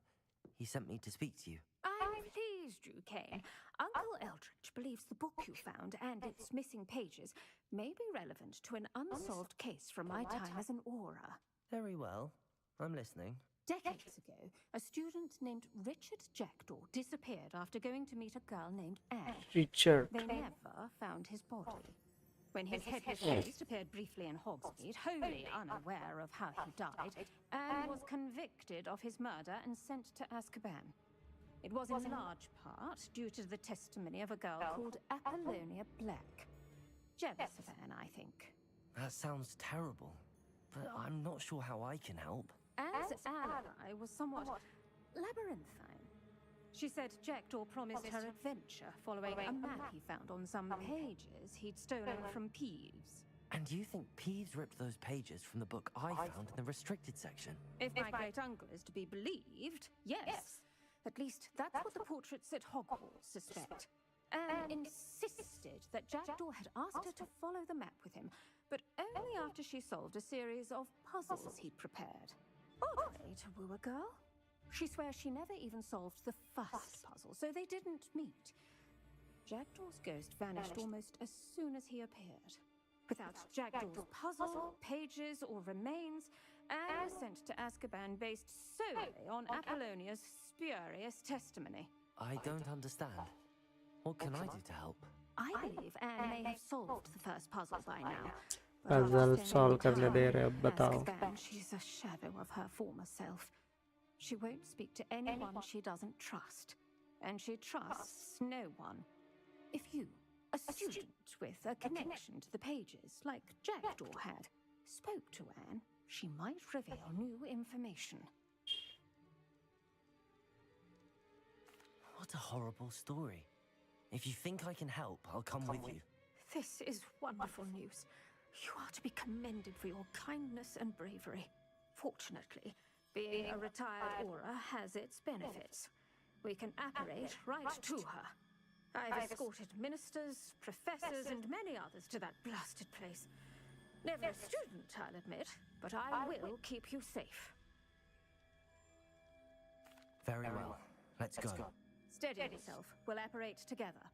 He sent me to speak to you.
I'm pleased you came. Uncle Eldritch believes the book you found and its missing pages may be relevant to an unsolved case from my time as an aura.
Very well. I'm listening.
Decades ago, a student named Richard Jackdaw disappeared after going to meet a girl named Anne.
Richard.
They never found his body. When his headless ghost appeared briefly in Hogsmeade, wholly unaware of how he died, Anne was convicted of his murder and sent to Azkaban. It was in large part due to the testimony of a girl called Apollonia Black. Jealous of Anne, I think.
That sounds terrible, but I'm not sure how I can help.
Anne's ally was somewhat labyrinthine. She said Jackdaw promised her adventure following a map he found on some pages he'd stolen from Peeves.
And you think Peeves ripped those pages from the book I found in the restricted section?
If my great-uncle is to be believed, yes. At least that's what the portraits at Hogwarts suspect. Anne insisted that Jackdaw had asked her to follow the map with him, but only after she solved a series of puzzles he'd prepared. Odd way to woo a girl. She swears she never even solved the first puzzle, so they didn't meet. Jackdaw's ghost vanished almost as soon as he appeared. Without Jackdaw's puzzle, pages, or remains, Anne was sent to Azkaban based solely on Apollonia's spurious testimony.
I don't understand. What can I do to help?
I believe Anne may have solved the first puzzle by now.
Puzzle solve करने दे रहे अब बताओ।
Azkaban, she's a shadow of her former self. She won't speak to anyone she doesn't trust. And she trusts no one. If you, a student with a connection to the pages, like Jackdaw had, spoke to Anne, she might reveal new information.
What a horrible story. If you think I can help, I'll come with you.
This is wonderful news. You are to be commended for your kindness and bravery. Fortunately, being a retired aura has its benefits. We can apparate right to her. I've escorted ministers, professors, and many others to that blasted place. Never a student, I'll admit, but I will keep you safe.
Very well. Let's go.
Steady yourself. We'll apparate together.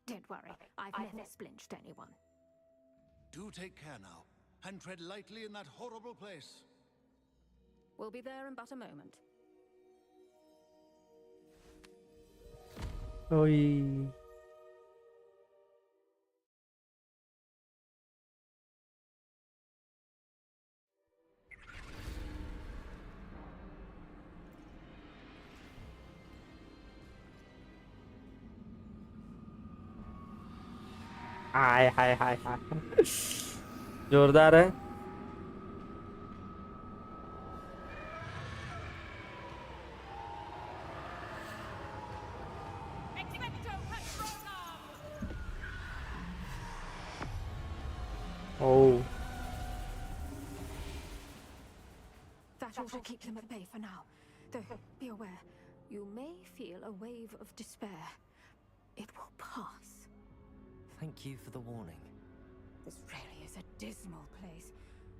Don't worry, I've never splinched anyone.
Do take care now, and tread lightly in that horrible place.
We'll be there in but a moment.
Oi. हाय हाय हाय हाय जोरदार है। Oh.
That ought to keep them at bay for now. Though, be aware, you may feel a wave of despair. It will pass.
Thank you for the warning.
This really is a dismal place,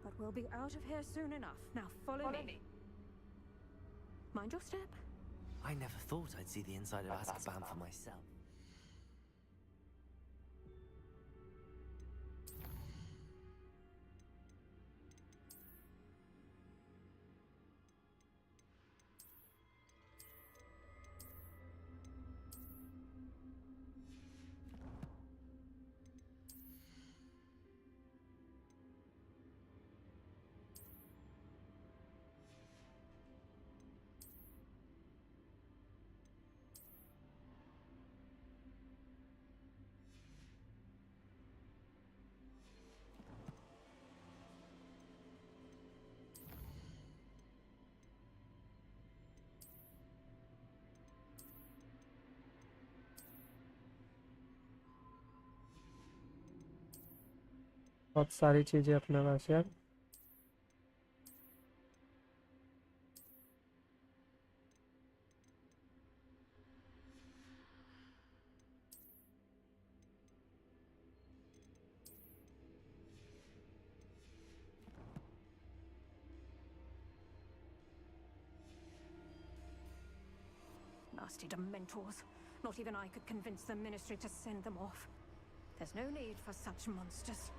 but we'll be out of here soon enough. Now follow me. Mind your step.
I never thought I'd see the inside of Azkaban for myself.
बहुत सारी चीजें अपने पास यार।
Nasty dementors. Not even I could convince the Ministry to send them off. There's no need for such monsters.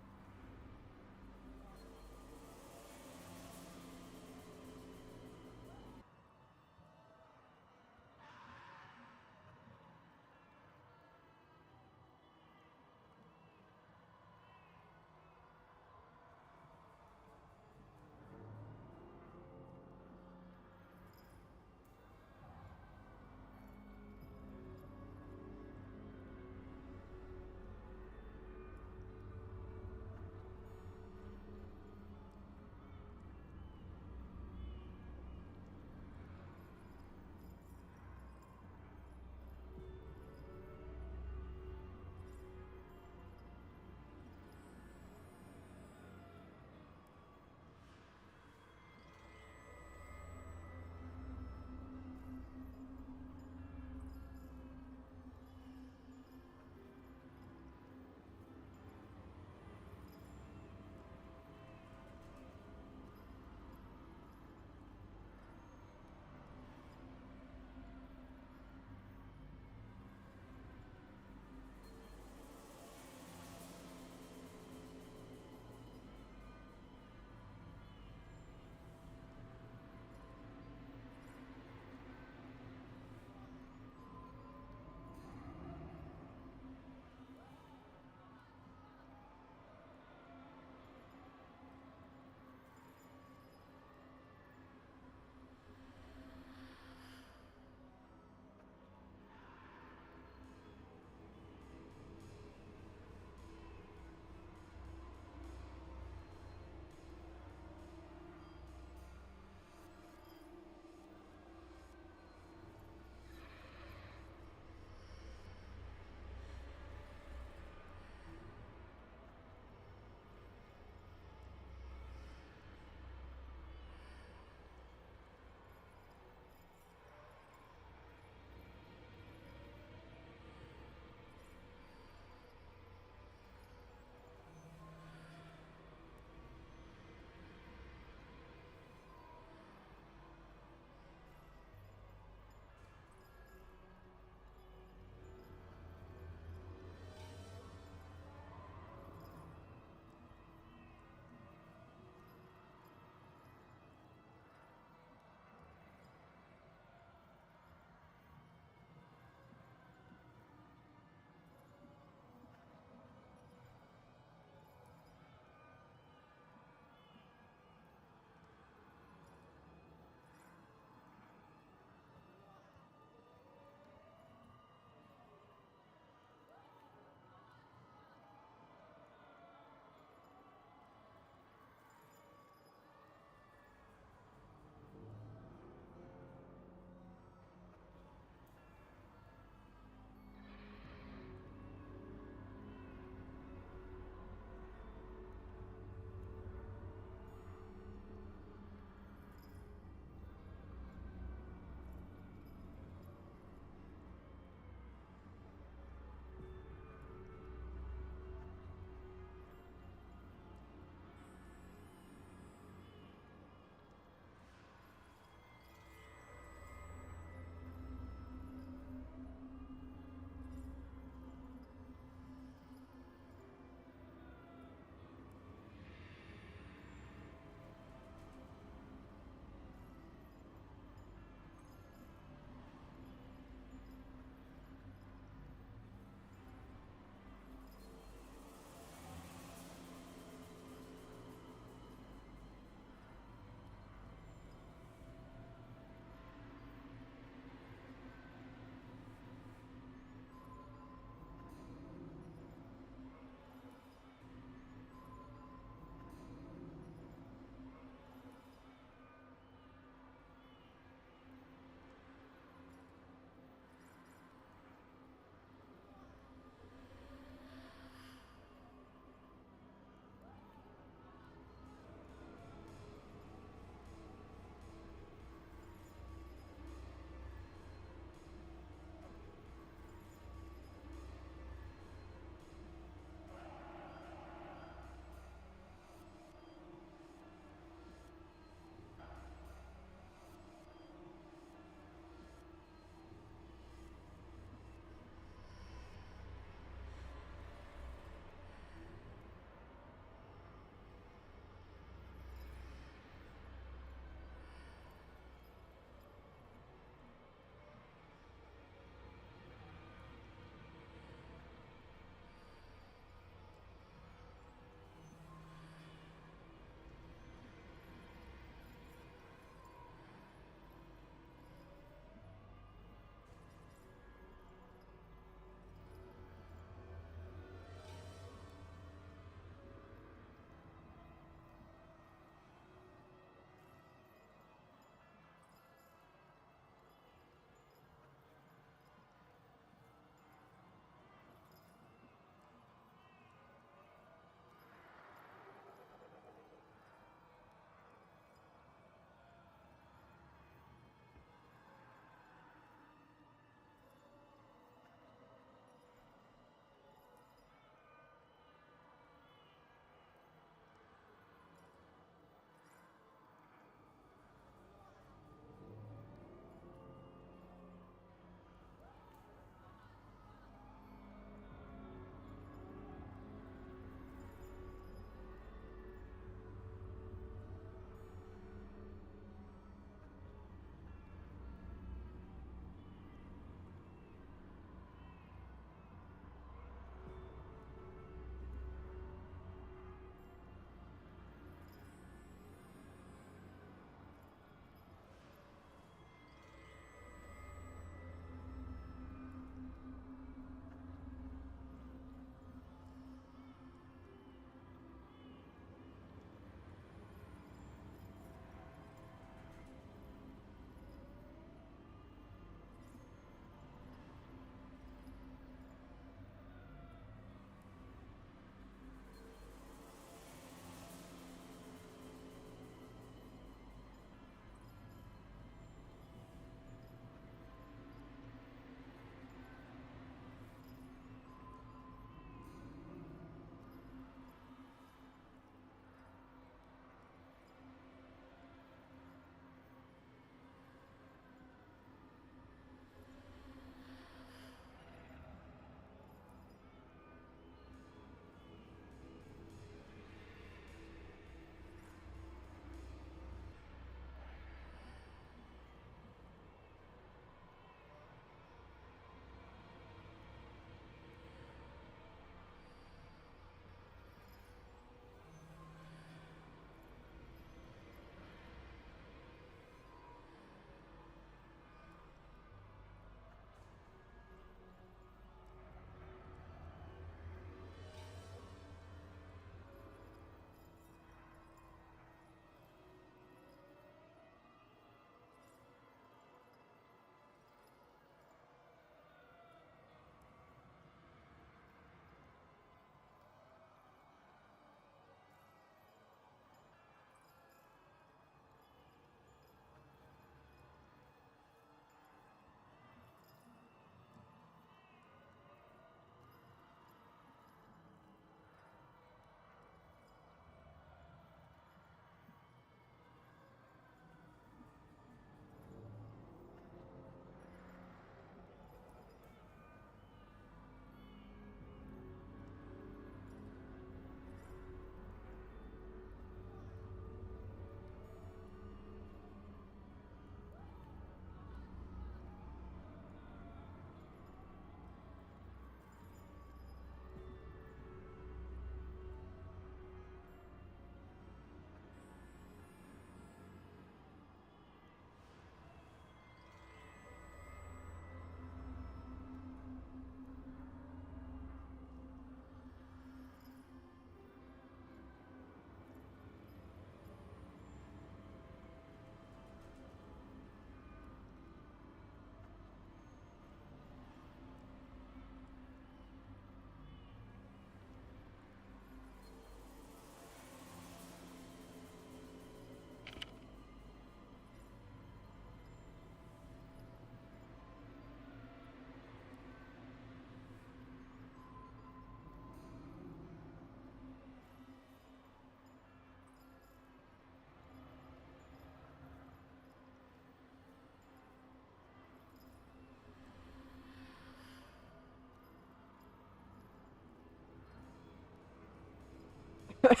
Careful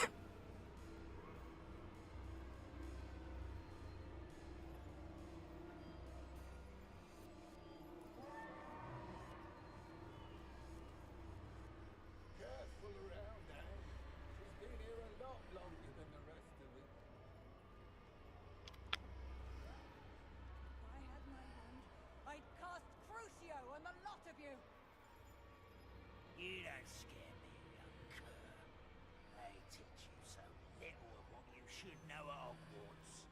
around, Anne. She's been here a lot longer than the rest of us.
If I had my hand, I'd cast Crucio on the lot of you.
You don't scare me, young cur. They teach you so little of what you should know at Hogwarts.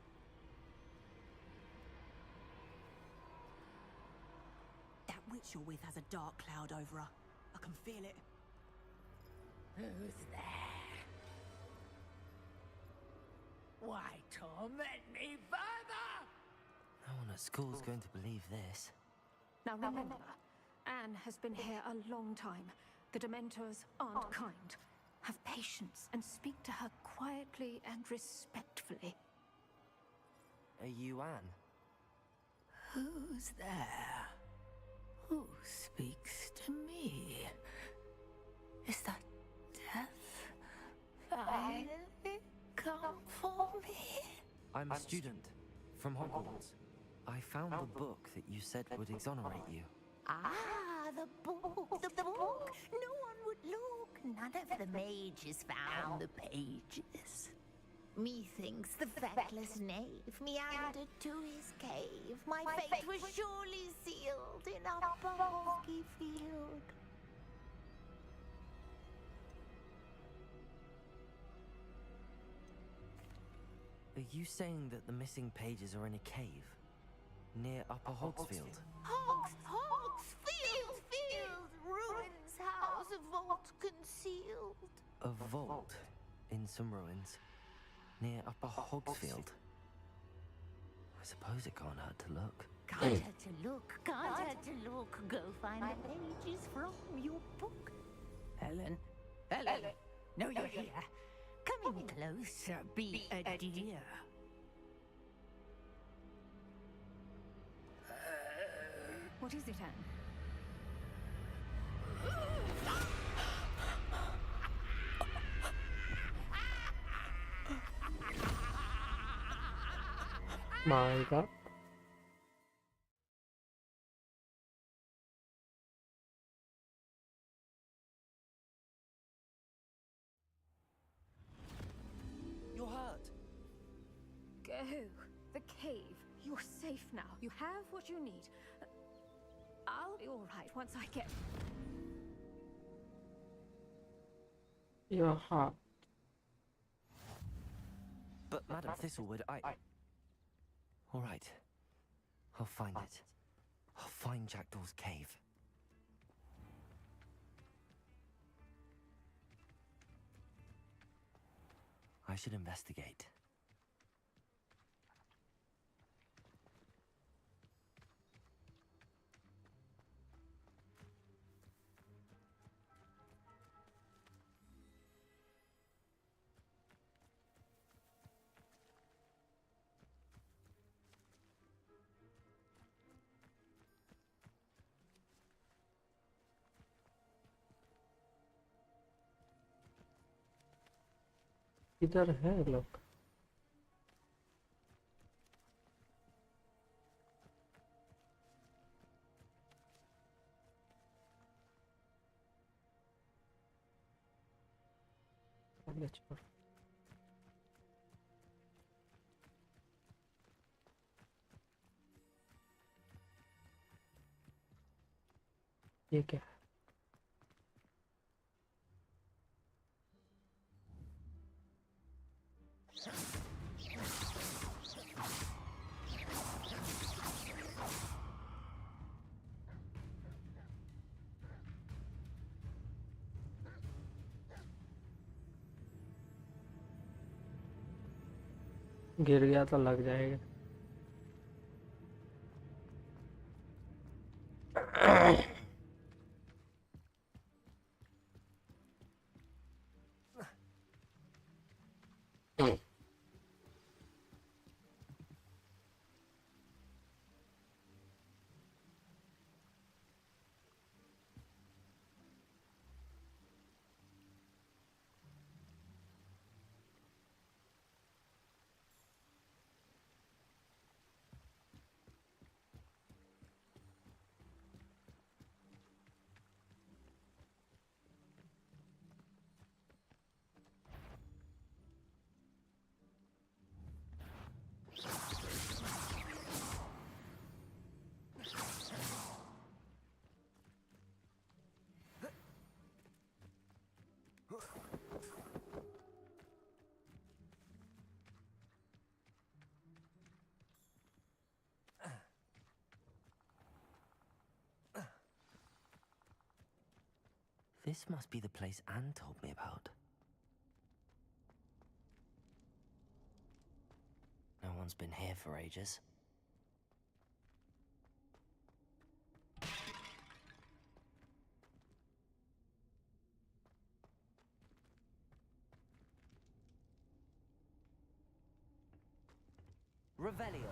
That witch you're with has a dark cloud over her. I can feel it.
Who's there? Why torment me further?
No one at school's going to believe this.
Now remember, Anne has been here a long time. The Dementors aren't kind. Have patience and speak to her quietly and respectfully.
Are you Anne?
Who's there? Who speaks to me? Is that death finally come for me?
I'm a student from Hogwarts. I found the book that you said would exonerate you.
Ah, the book, the book. No one would look. None of the mages found the pages. Methinks the feckless knave meandered to his cave. My fate was surely sealed in Upper Hogsmeade.
Are you saying that the missing pages are in a cave near Upper Hogsfield?
Hogsfield, ruins house, a vault concealed.
A vault in some ruins near Upper Hogsfield. I suppose it can't hurt to look.
Can't hurt to look, can't hurt to look. Go find the pages from your book. Helen, no, you're here. Come in closer, be a dear.
What is it, Anne?
My God.
You're hurt.
Go. The cave. You're safe now. You have what you need. I'll be all right once I get...
Your heart.
But Madam Thistlewood, All right. I'll find it. I'll find Jackdaw's cave. I should investigate.
इधर है लोग छोड़ ये क्या है गिर गया तो लग जाएगा
This must be the place Anne told me about. No one's been here for ages. Revelio.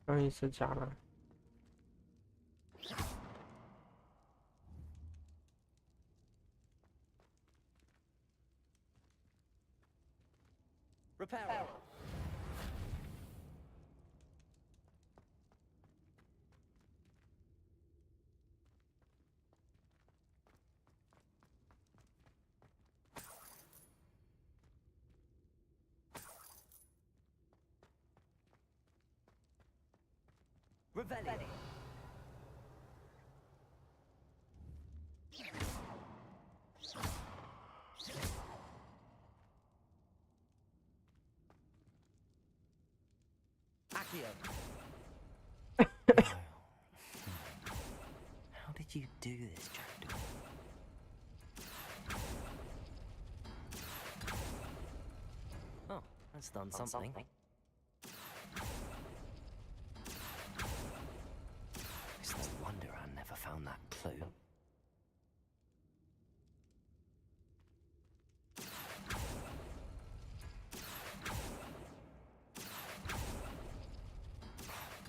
कहीं से जाना है।
Reparo. Revelio. Accio. How did you do this, Jackdaw? Oh, that's done something. It's no wonder I never found that clue.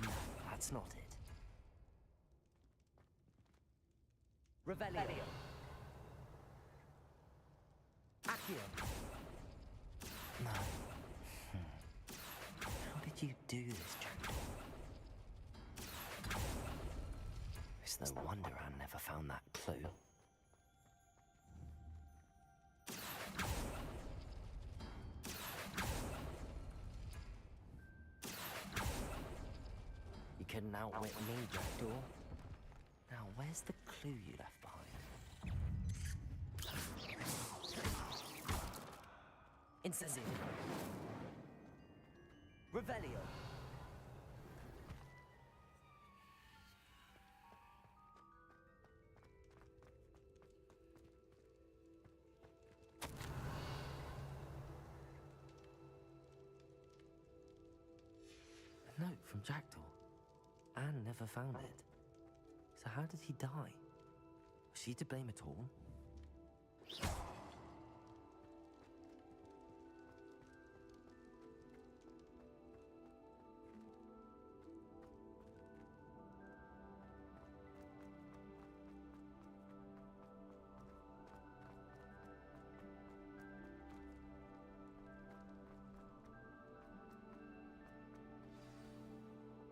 No, that's not it. Revelio. Accio. No. How did you do this, Jackdaw? It's no wonder I never found that clue. You couldn't outwit me, Jackdaw. Now, where's the clue you left behind? Incendio. Revelio. A note from Jackdaw. Anne never found it. So how did he die? Was she to blame at all?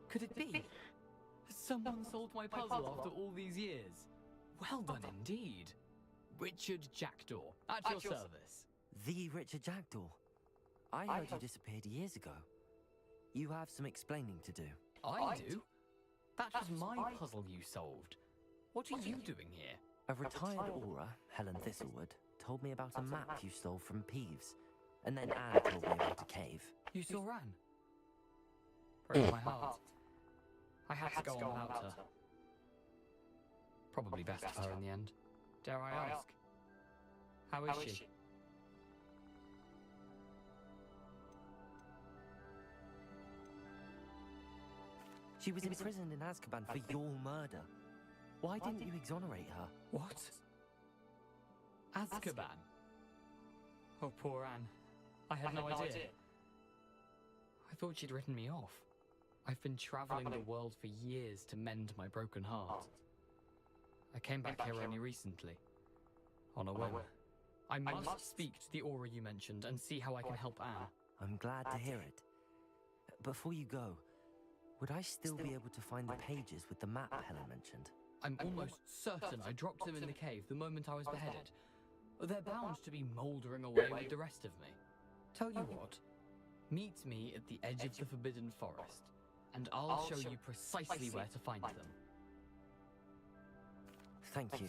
Could it be? Has someone solved my puzzle after all these years? Well done indeed. Richard Jackdaw, at your service.
The Richard Jackdaw. I heard you disappeared years ago. You have some explaining to do.
I do? That was my puzzle you solved. What are you doing here?
A retired Aura, Helen Thistlewood, told me about a map you stole from Peeves. And then Anne told me about a cave.
You saw Anne? Broke my heart. I had to go on without her. Probably best for her in the end. Dare I ask? How is she?
She was imprisoned in Azkaban for your murder. Why didn't you exonerate her?
What? Azkaban? Oh, poor Anne. I had no idea. I thought she'd written me off. I've been traveling the world for years to mend my broken heart. I came back here only recently, on a whim. I must speak to the Aura you mentioned and see how I can help Anne.
I'm glad to hear it. Before you go, would I still be able to find the pages with the map Helen mentioned?
I'm almost certain I dropped them in the cave the moment I was beheaded. They're bound to be mouldering away with the rest of me. Tell you what, meet me at the edge of the Forbidden Forest, and I'll show you precisely where to find them.
Thank you.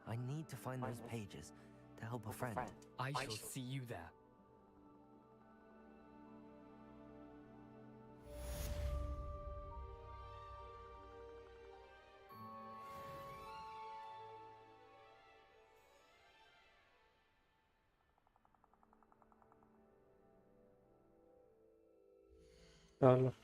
I need to find those pages to help a friend.
I shall see you there.
चलो